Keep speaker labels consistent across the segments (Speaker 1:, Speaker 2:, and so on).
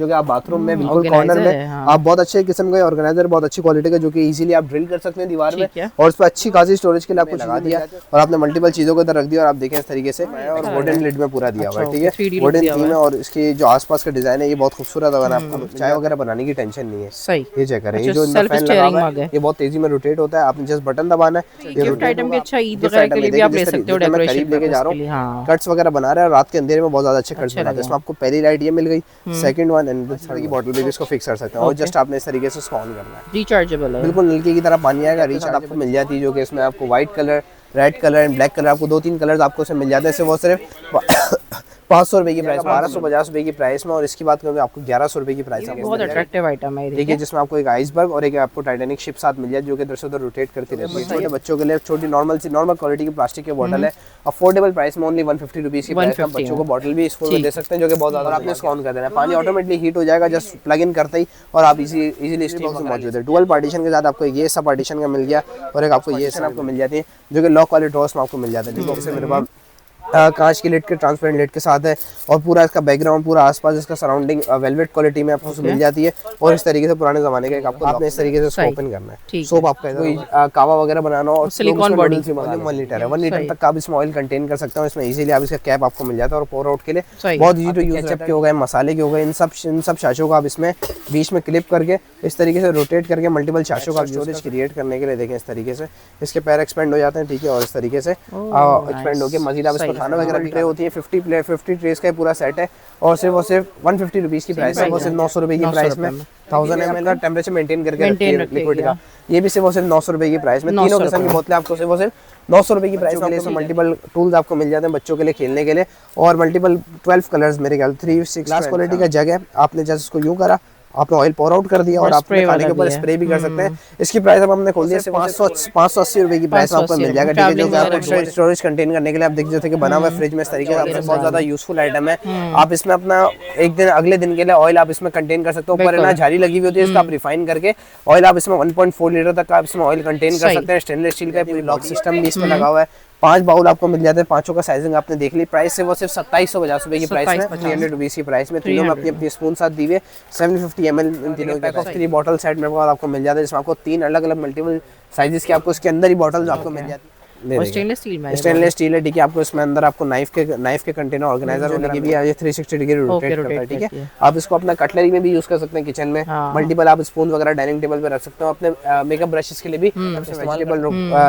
Speaker 1: जो कि आप बाथरूम में बिल्कुल कॉर्नर में आप बहुत अच्छे किस्म का ऑर्गेनाइजर, बहुत अच्छी क्वालिटी का, जो कि इजीली आप ड्रिल कर सकते हैं दीवार में, और उस पर अच्छी खासी स्टोरेज के लिए आपको लगा दिया और आपने मल्टीपल चीज़ों को इधर रख दिया। और आप देखें इस तरीके से, और वुडन लिड में पूरा दिया हुआ है, ठीक है, वुडन थीम है। और इसकी जो आसपास का डिजाइन है ये बहुत खूबसूरत है, आपको चाय वगैरह बनाने की टेंशन नहीं है।
Speaker 2: सही,
Speaker 1: ये चेक करें, ये जो इनका फैन लगा हुआ है ये बहुत तेजी में रोटेट होता है, आपने जस्ट बटन दबाना है। ये
Speaker 2: गिफ्ट आइटम भी अच्छा ईद वगैरह के लिए भी आप ले सकते हो,
Speaker 1: मैं करीब लेके जा रहा हूँ, कट्स वगैरह बना रहे हैं, रात के अंधेरे में बहुत ज्यादा अच्छे कट्स बनाते हैं। इसमें आपको पहली लाइट ये मिल गई, सेकंड वन एंड थर्ड की बॉटल भी इसको फिक्स कर सकते हैं, और जस्ट आपने इस तरीके से इसको ऑन करना है।
Speaker 2: रिचार्जेबल है,
Speaker 1: बिल्कुल नलके की तरह पानी आएगा। रिचार्ज आपको मिल जाती है, जो कि इसमें आपको white colour, red colour and black colour, आपको 2-3 कलर्स आपको इसमें मिल जाते हैं। वो सिर्फ 500 रुपए की प्राइस, 1250 रुपए की प्राइस में, और इसकी बात करें तो आपको 1100 रुपए की प्राइस है।
Speaker 2: बहुत अट्रैक्टिव आइटम है।
Speaker 1: देखिए, जिसमें आपको एक आइसबर्ग और एक आपको टाइटैनिक शिप साथ मिल जाए, जो कि इधर से उधर रोटेट करती रहती है। छोटे बच्चों के लिए छोटी नॉर्मल क्वालिटी की प्लास्टिक की बोतल है, अफोर्डेबल प्राइस में, ओनली 150 रुपीज की प्राइस में बच्चों को बॉटल भी इसको दे सकते हैं, जो कि बहुत ज्यादा। आपने इसको ऑन कर देना है, पानी ऑटोमेटिकली हीट हो जाएगा जस्ट प्लग इन करते ही, और आप इजीली स्टीम बॉक्स में मौजूद है। डुअल पार्टीशन के साथ आपको ये सब पार्टीशन का मिल गया, और एक आपको ये आपको मिल जाती है, जो कि लॉक वाले ड्रॉर्स में आपको मिल जाता है। जैसे मेरे पास कांच की लेट के ट्रांसपेरेंट लेट के साथ है, और पूरा इसका बैकग्राउंड, पूरा आसपास इसका सराउंडिंग वेलवेट क्वालिटी में आपको मिल जाती है। और इस तरीके से पुराने जमाने का आपको आपने इस तरीके से इसको ओपन करना है। सोप आपका कोई कावा वगैरह बनाना हो, और
Speaker 2: सिलिकॉन बॉडी
Speaker 1: से 1 लीटर है, 1 लीटर तक आप इसमें ऑयल कंटेन कर सकते हो। इसमें इजीली आप इसका कैप आपको मिल जाता है, और पोर आउट के लिए बहुत इजी टू यूज। केचप के हो गए, मसाले के हो गए, इन सब शाशों को आप इसमें बीच में क्लिप करके इस तरीके से रोटेट करके मल्टीपल शाशों का स्टोरेज क्रिएट करने के लिए देखें इस तरीके से इसके पैर एक्सपेंड हो जाते हैं, ठीक है। और इस तरीके से एक्सपेंड होकर मजीद आप इसमें खाना वगैरह भी ट्रे होती है। 50 ट्रेस का पूरा सेट है, और सिर्फ 150 रुपीज की प्राइस है। वो सिर्फ 900 रुपए की प्राइस में 1000 ml का टेम्परेचर मेंटेन करके लिक्विड का, ये भी सिर्फ 900 रुपए की प्राइस में। तीनों किस्म की बोतलें आपको सिर्फ 900 रुपए की प्राइस में। मल्टीपल टूल्स आपको मिल जाते हैं बच्चों के लिए खेलने के लिए, और मल्टीपल 12 कलर्स मेरे ख्याल 3-6 ग्लास क्वालिटी का जग है। आपने जस्ट इसको यूं करा, आपने ऑयल पोर आउट कर दिया, और आपने खाने के ऊपर स्प्रे भी कर सकते हैं। इसकी प्राइस अब हमने खोल दिया 580 रुपए की प्राइस आपको मिल जाएगा, ठीक है। जो कि आपको स्टोरेज कंटेन करने के लिए आप देख सकते हैं कि बना हुआ है फ्रिज में इस तरीके से, आपसे बहुत ज्यादा यूजफुल आइटम है। आप इसमें अपना एक दिन अगले दिन के लिए ऑयल आप इसमें कंटेन कर सकते हो। ऊपर ना झाड़ी लगी हुई होती है, इसको आप रिफाइन करके ऑयल आप इसमें 1.4 लीटर तक आप इसमें ऑयल कंटेन कर सकते हैं। स्टेनलेस स्टील का पूरी लॉक सिस्टम भी इसमें लगा हुआ है। 5 बाउल आपको मिल जाते हैं, पांचों का साइजिंग आपने देख ली। प्राइस है वो सिर्फ 2750 रुपए की प्राइस में, 300 रुपीज की प्राइस में। तीनों में अपनी अपनी स्पून साथ दी हुई 750 ml इन तीनों पैक ऑफ 3 बॉटल सेट मेरे पास आपको मिल जाता है, जिसमें आपको 3 अलग अलग मल्टीपल साइजेस के आपको इसके अंदर ही बॉटल्स आपको मिल जाती है। स्टेनलेस स्टील है, ठीक है। आपको इसमें अंदर आपको नाइफ के कंटेनर ऑर्गेनाइजर होने के भी ये 360 डिग्री रोटेट करता है, ठीक है। आप इसको अपना कटलरी में भी यूज कर सकते हैं, किचन में मल्टीपल आप स्पून वगैरह डाइनिंग टेबल पे रख सकते हो। अपने मेकअप ब्रशेस के लिए भी इस्तेमाल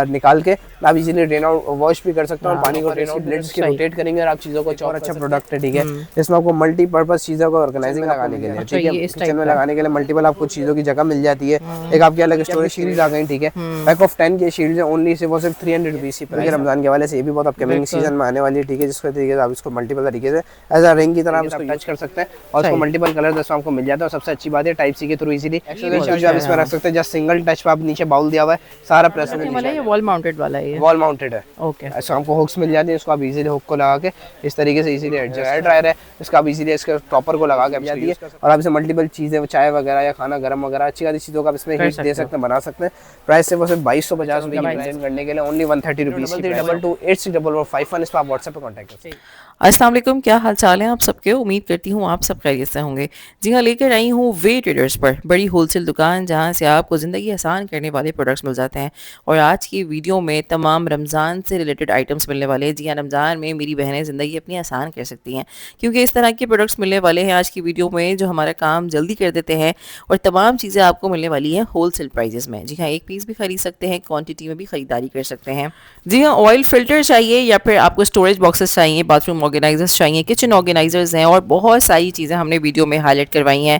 Speaker 1: निकाल के आप इजीली ड्रेन आउट वॉश भी कर सकते हो, और पानी को ड्रेन आउट ब्लेड्स के रोटेट करेंगे और आप चीजों को और अच्छा प्रोडक्ट है, ठीक है। इसमें आपको मल्टीपर्पज चीजों को ऑर्गेनाइजिंग लगाने के लिए, ठीक है, किचन में लगाने के लिए मल्टीपल आपको चीजों की जगह मिल जाती है। एक आपकी अलग स्टोरेज शील्ड आ गई, ठीक है। पैक ऑफ 10 के शील्ड है, ओनली से वो सिर्फ 300 रुपीज की प्राइस। रमजान के वाले से ये भी बहुत अपकमिंग सीजन में आने वाली है, ठीक है। जिसके तरीके से आप इसको मल्टीपल तरीके से एज अ रिंग की तरह आप इसको टच कर सकते हैं, और इसको मल्टीपल कलर दस आपको मिल जाता है। और सबसे अच्छी बात है टाइप सी के थ्रू इजीली जो आप इसमें रख सकते हैं। जस्ट सिंगल टच पे आप नीचे बाउल दिया हुआ है, सारा प्रेस
Speaker 2: ये वॉल माउंटेड वाला है,
Speaker 1: वॉल माउंटेड है,
Speaker 2: ओके।
Speaker 1: ऐसा आपको हुक्स मिल जाती है, इसको आप इजीली हुक को लगा के इस तरीके से इजीली एडजस्ट। एयर ड्रायर है, इसका आप इजीली इसके टॉपर को लगा के मिल जाती है, और आप इसे मल्टीपल चीजें चाय वगैरह या खाना गर्म वगैरह अच्छी खासी चीजों का आप इसमें हीट दे सकते हैं, बना सकते हैं। प्राइस से वो सिर्फ 2250 रुपए की करने के लिए ओनली 130 रुपीज की। 22864451 इस पर आप व्हाट्सएप पे कांटेक्ट कर सकते हैं।
Speaker 2: अस्सलाम वालेकुम, क्या हाल चाल है आप सबके। उम्मीद करती हूँ आप सब खैरियत से होंगे। जी हाँ, लेकर आई हूँ वे ट्रेडर्स पर, बड़ी होलसेल दुकान जहाँ से आपको ज़िंदगी आसान करने वाले प्रोडक्ट्स मिल जाते हैं। और आज की वीडियो में तमाम रमज़ान से रिलेटेड आइटम्स मिलने वाले हैं। जी हाँ, रमज़ान में मेरी बहनें ज़िंदगी अपनी आसान कर सकती हैं, क्योंकि इस तरह के प्रोडक्ट्स मिलने वाले हैं आज की वीडियो में, जो हमारा काम जल्दी कर देते हैं। और तमाम चीज़ें आपको मिलने वाली हैं होलसेल प्राइजेस में। जी हाँ, एक पीस भी खरीद सकते हैं, क्वान्टिटी में भी ख़रीदारी कर सकते हैं। जी हाँ, ऑयल फिल्टर चाहिए या फिर आपको स्टोरेज बॉक्सेस चाहिए, बाथरूम ऑर्गेनाइजर्स चाहिए, किचन ऑर्गेनाइजर्स हैं, और बहुत सारी चीज़ें हमने वीडियो में हाईलाइट करवाई हैं।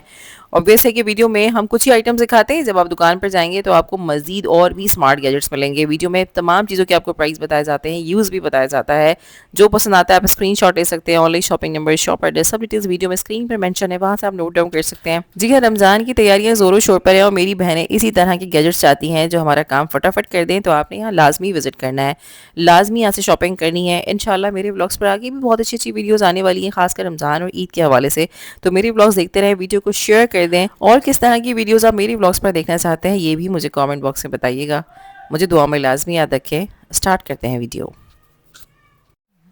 Speaker 2: ऑब्वियस है कि वीडियो में हम कुछ ही आइटम्स दिखाते हैं, जब आप दुकान पर जाएंगे तो आपको मजीद और भी स्मार्ट गैजेट्स मिलेंगे। वीडियो में तमाम चीज़ों के आपको प्राइस बताए जाते हैं, यूज़ भी बताया जाता है। जो पसंद आता है आप स्क्रीनशॉट ले सकते हैं। Online shopping number, shop address, सब डिटेल्स वीडियो में स्क्रीन पर मेंशन है, वहाँ से आप नोट डाउन कर सकते हैं। जी हाँ, रमज़ान की तैयारियाँ ज़ोरों शोर पर है, और मेरी बहनें इसी तरह के गैजेट्स चाहती हैं जो हमारा काम फटाफट कर दें। तो आपने यहाँ लाजमी विजिट करना है, लाजमी यहाँ से शॉपिंग करनी है। इंशाल्लाह मेरे व्लॉग्स पर आगे भी बहुत अच्छी अच्छी वीडियोज़ आने वाली हैं, खासकर रमज़ान और ईद के हवाले से। तो मेरे व्लॉग्स देखते रहें, वीडियो को शेयर कर दें, और किस तरह की वीडियोस आप मेरी व्लॉग्स पर देखना चाहते हैं ये भी मुझे कमेंट बॉक्स में बताइएगा। मुझे दुआ में लाजमी याद रखें। स्टार्ट करते हैं वीडियो।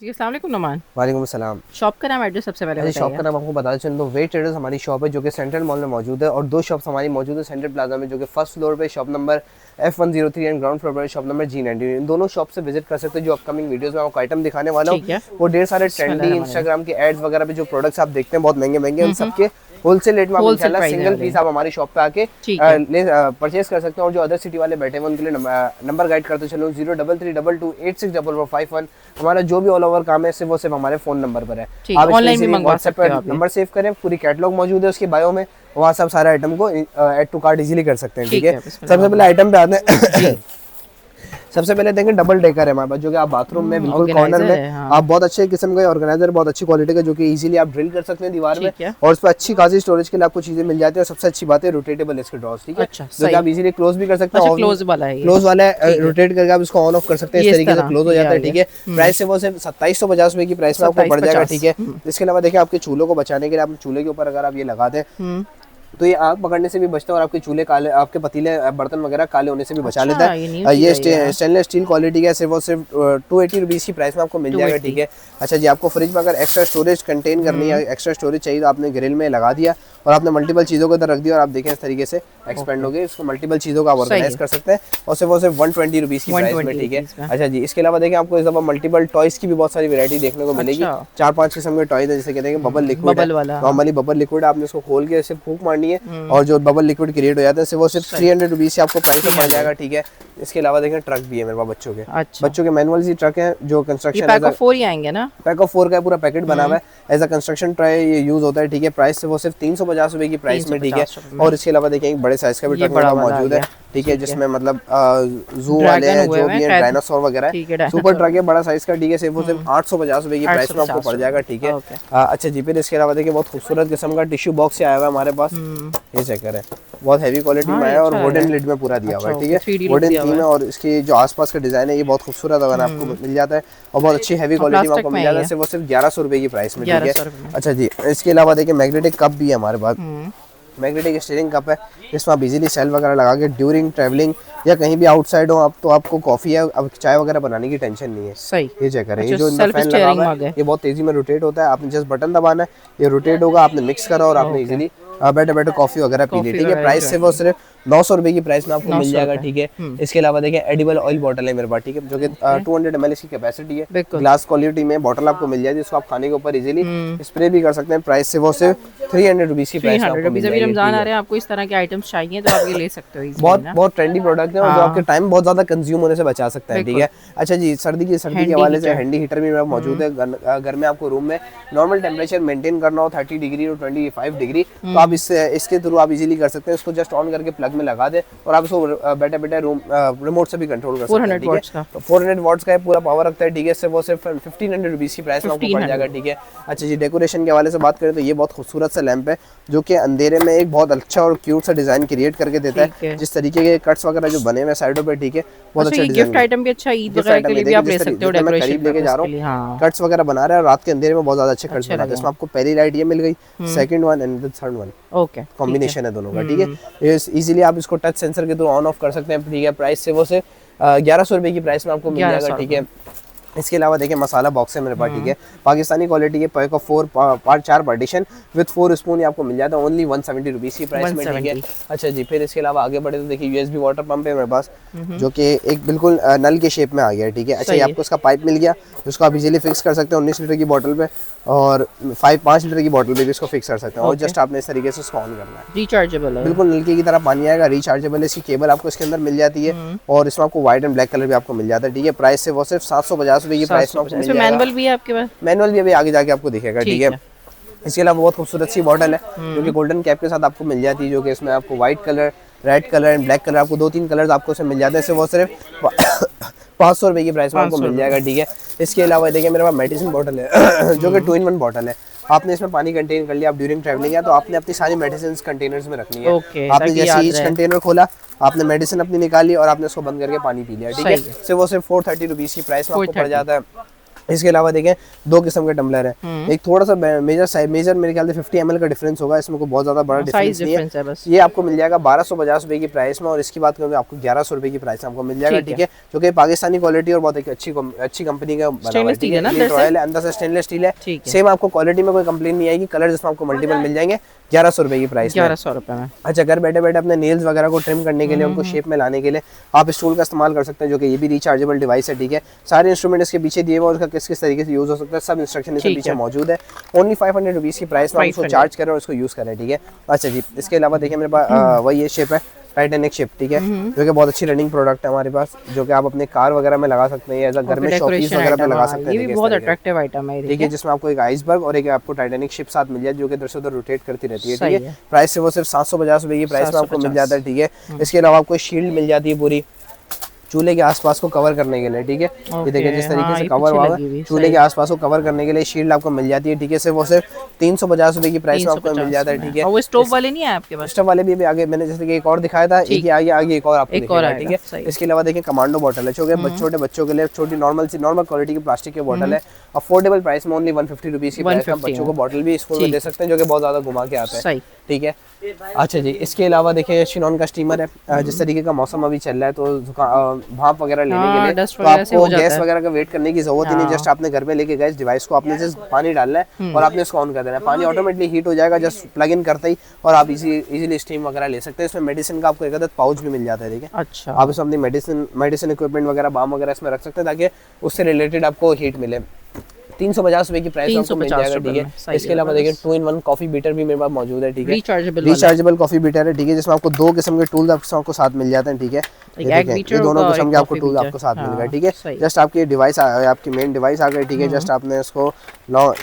Speaker 2: जी अस्सलाम वालेकुम नुमान।
Speaker 1: वालेकुम सलाम।
Speaker 2: शॉप का नाम, एड्रेस सबसे पहले बताइए।
Speaker 1: शॉप का नाम आपको बता चलूँ तो वे ट्रेडर्स हमारी शॉप है जो कि सेंट्रल मॉल में मौजूद है, और 2 शॉप्स हमारी मौजूद है सेंट्रल प्लाजा में जो कि फर्स्ट फ्लोर पे shop number F103 and ground floor पर शॉप नंबर G90। इन दोनों शॉप से विजिट कर सकते हैं। जो अपकमिंग वीडियोस में आपको आइटम दिखाने वाला हूँ वो ढेर सारे ट्रेंडी इंस्टाग्राम के एड्स वगैरह पे जो प्रोडक्ट्स आप देखते हैं बहुत महंगे महंगे, उन सबके होलसेल रेट में आप इंशाल्लाह सिंगल पीस आप हमारी शॉप पे आके परचेज कर सकते हैं। और जो अदर सिटी वाले बैठे हैं उनके लिए नंबर गाइड करते चलो 0332286151। हमारा जो भी ऑल ओवर काम है सिर्फ वो सिर्फ हमारे फोन नंबर पर है। आप ऑनलाइन भी मंगवा सकते हैं, नंबर सेव करें, पूरी कैटलॉग मौजूद है उसकी बायो में, वहाँ सब सारे आइटम को ऐड टू कार्ट इजीली कर सकते हैं। ठीक है, सबसे पहले आइटम पे आते हैं। सबसे पहले देखें डबल डेकर है हमारे पास जो कि आप बाथरूम में बिल्कुल कॉर्नर में आप बहुत अच्छे किस्म का ऑर्गेनाइजर, बहुत अच्छी क्वालिटी का जो कि इजीली आप ड्रिल कर सकते हैं दीवार में, और उस पर अच्छी खासी स्टोरेज के लिए आपको चीजें मिल जाती है। और सबसे अच्छी बात है रोटेटेबल इसके ड्रॉर्स। ठीक है, जो कि आप इजीली क्लोज भी कर सकते हैं, क्लोज वाला है, रोटेट करके आप इसको ऑन ऑफ कर सकते हैं, इस तरीके से क्लोज हो जाता है। ठीक है, प्राइस से वो सिर्फ 2750 रुपए की प्राइस में आपको पड़ जाएगा। ठीक है, इसके अलावा देखिए आपके चूल्हों को बचाने के लिए आप चूल्हे के ऊपर अगर आप ये लगा दें तो ये आग पकड़ने से भी बचता है, और आपके चूल्हे काले, आपके पतीले बर्तन वगैरह काले होने से भी बचा लेता है। ये स्टेनलेस स्टील क्वालिटी का सिर्फ और सिर्फ 280 रुपीज़ की प्राइस में आपको मिल जाएगा। ठीक है, अच्छा जी, आपको फ्रिज में अगर एक्स्ट्रा स्टोरेज कंटेन करनी है, एक्स्ट्रा स्टोरेज चाहिए तो आपने ग्रिल में लगा दिया और आपने मल्टीपल चीज़ों को इधर रख दिया, और आप देखें इस तरीके से एक्सपेंड हो गए, इसको मल्टीपल चीज़ों का ऑर्गेनाइज कर सकते हैं, और सिर्फ और सिर्फ 120 रुपीज़ की प्राइस में। ठीक है, अच्छा जी, इसके अलावा देखें आपको इस दफा मल्टीपल टॉयज की भी बहुत सारी वैरायटी देखने को मिलेगी। 4-5 किस्म के टॉयज है, जैसे कहते हैं bubble liquid, normally bubble liquid आपने इसको खोल के सिर्फ फूंक मारनी है और जो बबल लिक्विड क्रिएट हो जाता है वो सिर्फ 300 रुपीज़ से आपको प्राइस में पड़ जाएगा। ठीक है, इसके अलावा देखें ट्रक भी है मेरे पास बच्चों के। बच्चों के मैनुअल सी ट्रक है जो कंस्ट्रक्शन
Speaker 2: पैक ऑफ 4 ही आएंगे ना,
Speaker 1: पैक ऑफ 4 का पूरा पैकेट बना हुआ है, एज अ कंस्ट्रक्शन ट्राई ये यूज होता है। ठीक है, प्राइस से वो सिर्फ 350 रुपए की प्राइस में। ठीक है, और इसके अलावा देखिए एक बड़े साइज का भी ट्रक मौजूद है। ठीक है, जिसमें मतलब जू वाले हैं जो भी है, डायनासोर वगैरह, सुपर ट्रक है बड़ा साइज का। ठीक है, सिर्फ 850 रुपए की प्राइस में आपको पड़ जाएगा। ठीक है, अच्छा जी, फिर इसके अलावा देखिए बहुत खूबसूरत किस्म का टिश्यू बॉक्स से आया हुआ है हमारे पास, ये चेक करें, बहुत हैवी क्वालिटी में है और वुडन लिड में पूरा दिया हुआ है। ठीक है, वुडन थीम है और इसकी जो आसपास का डिजाइन है ये बहुत खूबसूरत अगर आपको मिल जाता है, और बहुत अच्छी हैवी क्वालिटी में आपको मिल जाता है, सिर्फ 1100 रुपए की प्राइस में। ठीक है, अच्छा जी, इसके अलावा देखिए मैग्नेटिक कप भी है हमारे पास, मैग्नेटिक स्टीयरिंग कप है, जिसमें आप इजीली सेल वगैरह लगा के ड्यूरिंग ट्रैवलिंग या कहीं भी आउटसाइड हो आप तो आपको कॉफी या अब चाय वगैरह बनाने की टेंशन नहीं है। सही, ये चेक करें, ये जो फैन लगा हुआ है ये बहुत तेजी में रोटेट होता है, आपने जस्ट बटन दबाना है, ये रोटेट होगा, आपने मिक्स करा और आपने इजीली बैठे बैठे कॉफी वगैरह पी ली। ठीक है, प्राइस से वो सिर्फ 900 रुपए की प्राइस में आपको मिल जाएगा। ठीक है, इसके अलावा देखिए एडिबल ऑयल बोतल है मेरे पास। ठीक है, जो कि 200 ml की कैपेसिटी है, ग्लास क्वालिटी में बोतल आपको मिल जाएगी, इसको आप खाने के ऊपर इजीली स्प्रे भी कर सकते हैं। प्राइस से वो सिर्फ 300 रुपीज़ की प्राइस में आपको मिल जाएगी।
Speaker 2: रमजान आ रहे हैं, आपको इस तरह के आइटम्स चाहिए तो आप ये ले सकते हो।
Speaker 1: बहुत ट्रेंडी प्रोडक्ट है और जो आपके टाइम बहुत ज्यादा कंज्यूम होने से बचा सकता है। ठीक है, अच्छा जी, सर्दी के हवाले से हैंडी हीटर भी मौजूद है घर में। आपको रूम में नॉर्मल टेम्परेचर मेंटेन करना हो 30 डिग्री और 25 डिग्री तो आप इसके थ्रू आप इजीली कर सकते हैं। इसको जस्ट ऑन करके प्लग में लगा दे और आप इसको बैठे बैठे रूम रिमोट से भी कंट्रोल कर सकते हैं। 400 वॉट्स का पूरा पावर रखता है। ठीक है, वो सिर्फ 1500 रुपीज़ की प्राइस में आपको पड़ जाएगा। ठीक है, अच्छा जी, डेकोरेशन के हवाले से बात करें तो ये बहुत खूबसूरत सा लैंप है जो कि अंधेरे में एक बहुत अच्छा और क्यूट सा डिजाइन क्रिएट करके देता है, जिस तरीके के कट्स वगैरह जो बने हुए साइडों पे। ठीक है, बहुत अच्छा डिजाइन,
Speaker 2: गिफ्ट आइटम भी अच्छा, ईद वगैरह के लिए भी आप ले सकते हो। डेकोरेशन
Speaker 1: करीब लेके जा रहा हूं, कट्स वगैरह बना रहा है, रात के अंधेरे में बहुत ज्यादा अच्छे कट्स बनाते हैं। इसमें आपको पहली लाइट ये मिल गई, second one and the third one, okay, combination है दोनों का। ठीक है, इजीली आप इसको टच सेंसर के थ्रू ऑन ऑफ कर सकते हैं। ठीक है, प्राइस से वो से 1100 रुपए की प्राइस में आपको मिल जाएगा। ठीक है, इसके अलावा देखिए मसाला बॉक्स है मेरे पास। ठीक है, पाकिस्तानी क्वालिटी के pack of 4 partition with 4 spoon आपको मिल जाता है ओनली 170 रुपीज़ की प्राइस में। ठीक है, अच्छा जी, फिर इसके अलावा आगे बढ़े तो देखिए यूएसबी वाटर पंप है मेरे पास जो कि एक बिल्कुल नल के शेप में आ गया है। ठीक है, अच्छा ये आपको इसका पाइप मिल गया जिसको आप इजीली फिक्स कर सकते हैं 19 लीटर की बोतल पे और 5 लीटर की बोतल पे भी इसको फिक्स कर सकते हैं और जस्ट आपने इस तरीके से इसको ऑन करना है।
Speaker 2: रिचार्जेबल है,
Speaker 1: बिल्कुल नलके की तरह पानी आएगा, रिचार्जेबल है। इसकी केबल आपको इसके अंदर मिल जाती है और इसमें आपको व्हाइट एंड ब्लैक कलर भी आपको मिल जाता है। ठीक है, प्राइस से वो सिर्फ 750 रुपए की प्राइस में।
Speaker 2: इसमें मैनुअल भी है आपके पास?
Speaker 1: मैनुअल भी अभी आगे जाके आपको दिखेगा। ठीक है, इसके अलावा बहुत खूबसूरत सी बॉटल है जो कि गोल्डन कैप के साथ आपको मिल जाती है, जो कि इसमें आपको white colour, red colour and black colour, आपको 2-3 कलर्स आपको इसमें मिल जाते हैं। वो सिर्फ 500 रुपए की प्राइस में आपको मिल जाएगा। ठीक है, इसके अलावा देखिए मेरे पास मेडिसिन बॉटल है जो कि 2-in-1 बॉटल है। आपने इसमें पानी कंटेन कर लिया, आप ड्यूरिंग ट्रैवलिंग है तो आपने अपनी सारी मेडिसिन कंटेनर्स में रखनी है। आपने जैसे ईच कंटेनर खोला, आपने मेडिसिन अपनी निकाली और आपने उसको बंद करके पानी पी लिया। ठीक है, वो सिर्फ 430 रुपीज़ की प्राइस में आपको पड़ जाता है। इसके अलावा देखें 2 किस्म के टम्बलर है, एक थोड़ा सा मेजर मेरे ख्याल से 50 ml का डिफरेंस होगा, इसमें कोई बहुत ज्यादा बड़ा डिफरेंस नहीं है बस। ये आपको मिल जाएगा 1250 रुपए की प्राइस में, और इसकी बात करें तो आपको 1100 रुपए की प्राइस में आपको मिल जाएगा, ठीक है, जो कि पाकिस्तानी क्वालिटी और बहुत एक अच्छी कंपनी का बना हुआ है, रॉयल है, अंदर से स्टेनलेस स्टील है, सेम आपको क्वालिटी में कोई कंप्लेन नहीं आएगी। कलर जिसमें आपको मल्टीपल मिल जाएंगे 1100 रुपए की प्राइस,
Speaker 2: 1100 रुपए में।
Speaker 1: अच्छा, घर बैठे बैठे अपने नेल्स वगैरह को ट्रिम करने के लिए, उनको शेप में लाने के लिए आप इस टूल का इस्तेमाल कर सकते हैं, जो कि ये भी रिचार्जेबल डिवाइस है, ठीक है। सारे इंस्ट्रूमेंट इसके पीछे दिए हुए और उसका किस किस तरीके से यूज हो सकता है सब इंस्ट्रक्शन इसके पीछे मौजूद है। ओनली 500 रुपीज की प्राइस में आप उसको चार्ज करें और उसको यूज करें, ठीक है। अच्छा जी, इसके अलावा देखिए मेरे पास वही ये शेप है टाइटैनिक शिप, ठीक है, जो कि बहुत अच्छी रनिंग प्रोडक्ट है हमारे पास, जो कि आप अपने कार वगैरह में लगा सकते हैं, एज़ घर में शोपीस वगैरह पे लगा सकते हैं।
Speaker 2: ये भी बहुत अट्रैक्टिव आइटम है,
Speaker 1: ठीक है, जिसमें आपको एक आइसबर्ग और एक आपको टाइटैनिक शिप साथ मिल जाए, जो कि इधर से उधर रोटेट करती रहती है, ठीक है। प्राइस से वो सिर्फ 750 रुपए की प्राइस में आपको मिल जाता है, ठीक है। इसके अलावा आपको शील्ड मिल जाती है पूरी चूल्हे के आसपास को कवर करने के लिए, ठीक है। ये देखिए जिस तरीके से कवर हुआ है चूल्हे के आसपास को कवर करने के लिए शील्ड आपको मिल जाती है, ठीक है। सिर्फ वो सिर्फ 350 रुपए की प्राइस में आपको मिल जाता है, ठीक है।
Speaker 2: और वो स्टोव वाले नहीं है आपके पास?
Speaker 1: स्टोव वाले भी आगे मैंने जैसे कि एक और दिखाया था, एक आगे एक और आपको दिखाया, ठीक है। इसके अलावा देखिए कमांडो बॉटल है, छोटे बच्चों के लिए छोटी नॉर्मल क्वालिटी की प्लास्टिक की बॉटल है, अफोर्डेबल प्राइस में ओनली 150 रुपीज की प्राइस में बच्चों को बॉटल भी स्कूल में दे सकते हैं, जो कि बहुत ज्यादा घुमा के आता है, ठीक है। अच्छा जी, इसके अलावा देखिए शिनॉन का स्टीमर है, जिस तरीके का मौसम अभी चल रहा है तो भाप वगैरह लेने के लिए तो आपको गैस वगैरह का वेट करने की जरूरत ही नहीं, जस्ट आपने घर पे लेके गए डिवाइस को, आपने जस्ट पानी डालना है और आपने इसको ऑन कर देना है, पानी ऑटोमेटिकली हीट हो जाएगा जस्ट प्लग इन करते ही, और आप इजीली स्टीम वगैरह ले सकते हैं। इसमें मेडिसिन का आपको एक आदत पाउच भी मिल जाता है, ठीक है।
Speaker 2: अच्छा,
Speaker 1: आप इसमें अपनी मेडिसिन इक्विपमेंट वगैरह बाम वगैरह इसमें रख सकते हैं, ताकि उससे रिलेटेड आपको हीट मिले। 350 रुपए की प्राइस आपको मिल जाएगा, ठीक है। इसके अलावा देखिए 2-in-1 कॉफी बीटर भी मेरे पास मौजूद है, ठीक है, रिचार्जेबल कॉफी बीटर है, ठीक है, जिसमें आपको 2 किस्म के टूल आपको साथ मिल जाते हैं, ठीक है। ये दोनों किस्म के आपको टूल आपको साथ मिल गए, ठीक है। जस्ट आपकी डिवाइस आपकी मेन डिवाइस आ गई, ठीक है। जस्ट आपने इसको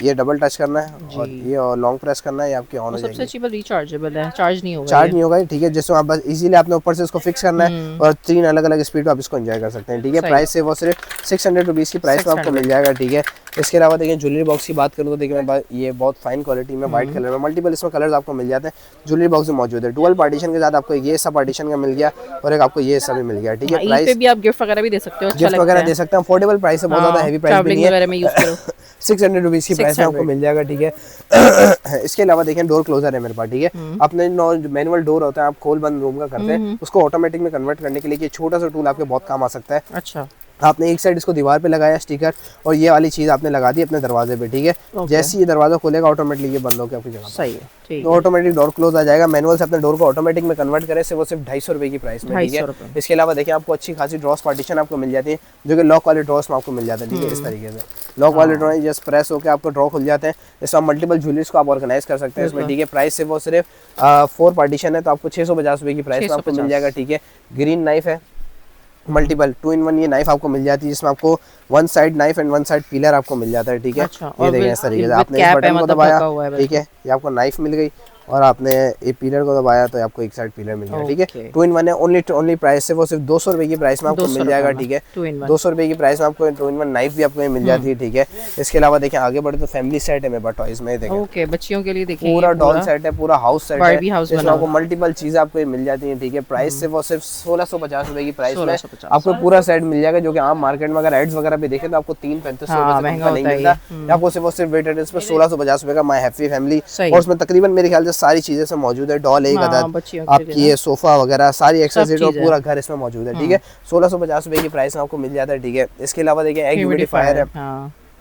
Speaker 1: ये डबल टच करना है और ये लॉन्ग प्रेस करना है, ये आपकी ऑन हो जाएगी।
Speaker 2: सबसे अच्छी बात रिचार्जेबल है, चार्ज नहीं
Speaker 1: होगा, ठीक है। जिसमें आप बस इजीली आपने ऊपर से इसको फिक्स करना है और 3 अलग-अलग स्पीड पे आप इसको एंजॉय कर सकते हैं, ठीक है। प्राइस से वो सिर्फ 600 रुपीज की प्राइस में आपको मिल जाएगा, ठीक है। इसके अलावा देखिए ज्वेलरी बॉक्स की बात करूँ तो देखिए ये बहुत फाइन क्वालिटी में व्हाइट कलर में मल्टीपल इसमें कलर्स आपको मिल जाते हैं, ज्वेलरी बॉक्स में मौजूद है। डुअल पार्टीशन के साथ आपको ये सब पार्टीशन का मिल गया और एक आपको ये सब भी मिल गया, ठीक है।
Speaker 2: प्राइस पे भी आप गिफ्ट वगैरह भी दे सकते हो,
Speaker 1: गिफ्ट वगैरह दे सकते हैं, अफोर्डेबल प्राइस है, बहुत ज्यादा हेवी प्राइस भी नहीं है, 600 रुपीज की प्राइस में आपको मिल जाएगा, ठीक है। इसके अलावा देखिए डोर क्लोजर है मेरे पास, ठीक है। अपने मैनुअल डोर होता है, आप खोल बंद रूम का करते हैं, उसको ऑटोमेटिक में कन्वर्ट करने के लिए ये छोटा सा टूल आपके बहुत काम आ सकता है।
Speaker 2: अच्छा,
Speaker 1: आपने एक साइड इसको दीवार पे लगाया स्टिकर और ये वाली चीज आपने लगा दी अपने दरवाजे पे, ठीक है। जैसे ये दरवाजा खोलेगा ऑटोमेटिकली ये बंद होकर आपकी जगह
Speaker 2: सही है, ठीक
Speaker 1: है, ऑटोमेटिक डोर क्लोज आ जाएगा। मैनुअल से अपने डोर को ऑटोमेटिक में कन्वर्ट करे से वो सिर्फ 250 रुपए की प्राइस में, ठीक है। इसके अलावा देखिए आपको अच्छी खासी ड्रॉस पार्टीशन आपको मिल जाती है, जो कि लॉक वाले ड्रॉस में आपको मिल जाते हैं, ठीक है। इस तरीके से लॉक वाले ड्रॉ जस्ट प्रेस होकर आपको ड्रॉ खुल जाते हैं, इसमें मल्टीपल ज्वेलरीज को आप ऑर्गेनाइज कर सकते हैं इसमें, ठीक है। प्राइस से वो सिर्फ 4 पार्टीशन है तो आपको 650 रुपए की प्राइस में आपको मिल जाएगा, ठीक है। ग्रीन नाइफ है मल्टीपल 2-in-1 ये नाइफ आपको मिल जाती है, जिसमें आपको 1 side knife and 1 side pillar आपको मिल जाता है, ठीक है। ये देखिए इस तरीके से आपने इस बटन को दबाया, ठीक है, ये आपको नाइफ मिल गई और आपने ये पीलर को दबाया तो आपको एक साइड पीलर मिल गया, ठीक है। 2-in-1 है, ओनली प्राइस से वो सिर्फ 200 रुपए की प्राइस में आपको मिल जाएगा, ठीक है। 200 रुपए की प्राइस में आपको 2-in-1 नाइफ भी आपको मिल जाती है, ठीक है। इसके अलावा देखिए आगे बढ़े तो फैमिली सेट है मेरे पास टॉयज में, देखिए
Speaker 2: ओके, बच्चियों के लिए देखिए
Speaker 1: पूरा डॉल सेट है, पूरा हाउस सेट है, इसमें आपको मल्टीपल चीजें आपको मिल जाती है, ठीक है। प्राइस से वो सिर्फ 1650 रुपए की प्राइस में आपको पूरा सेट मिल जाएगा, जो कि आम मार्केट में अगर एड्स वगैरह पे देखें तो आपको 335 रुपए नहीं मिलता, आपको सिर्फ वेटेड इसमें 1650 रुपए का माय हैप्पी फैमिली, और उसमें तकरीबन मेरे ख्याल से सारी चीजें से मौजूद है, डॉल एक अदद, आपकी ये सोफा वगैरह सारी एक्सेसरीज और पूरा घर इसमें मौजूद है, ठीक है। 1650 रुपए की प्राइस में आपको मिल जाता है, ठीक है। इसके अलावा देखिए एक ह्यूमिडिफायर है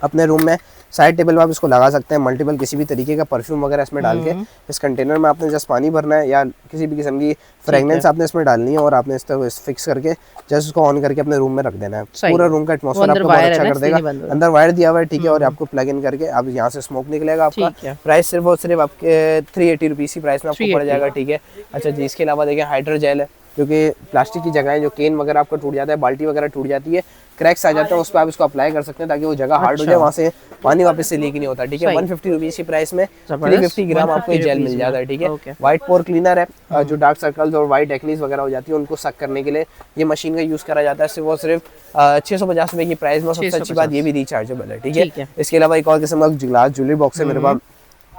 Speaker 1: अपने रूम में, साइड टेबल में आप इसको लगा सकते हैं, मल्टीपल किसी भी तरीके का परफ्यूम वगैरह इसमें डाल के इस कंटेनर में आपने जस्ट पानी भरना है या किसी भी किस्म की फ्रेगनेंस आपने इसमें डालनी है और आपने इस तरह फिक्स करके जस्ट उसको ऑन करके अपने रूम में रख देना है, पूरा रूम का एटमॉस्फेयर आपको बहुत अच्छा कर देगा। अंदर वायर दिया हुआ है, ठीक है, और आपको प्लग इन करके अब यहाँ से स्मोक निकलेगा आपका। प्राइस सिर्फ और सिर्फ आपके 380 रुपीज की प्राइस में आपको पड़ जाएगा, ठीक है। अच्छा जी, इसके अलावा देखिए हाइड्रोजेल है, क्योंकि प्लास्टिक की जगह जो केन वगैरह आपका टूट जाता है, बाल्टी वगैरह टूट जाती है, क्रैक्स आ जाते हैं, उस पर आप इसको अप्लाई कर सकते हैं ताकि वो जगह हार्ड हो जाए, वहाँ से पानी वापस से लीक नहीं होता, ठीक है। 150 रुपीज की प्राइस में 350 ग्राम आपको ये जेल मिल जाता है, ठीक है। व्हाइट पोर क्लीनर है, जो डार्क सर्कल्स और व्हाइट एक्नीज वगैरह हो जाती है उनको सक करने के लिए ये मशीन का यूज करा जाता है, वो सिर्फ 650 रुपए की प्राइस में। सबसे अच्छी बात ये भी रिचार्जेबल है, ठीक है। इसके अलावा एक और किस्म का ग्लास ज्वेलरी बॉक्स है मेरे पास,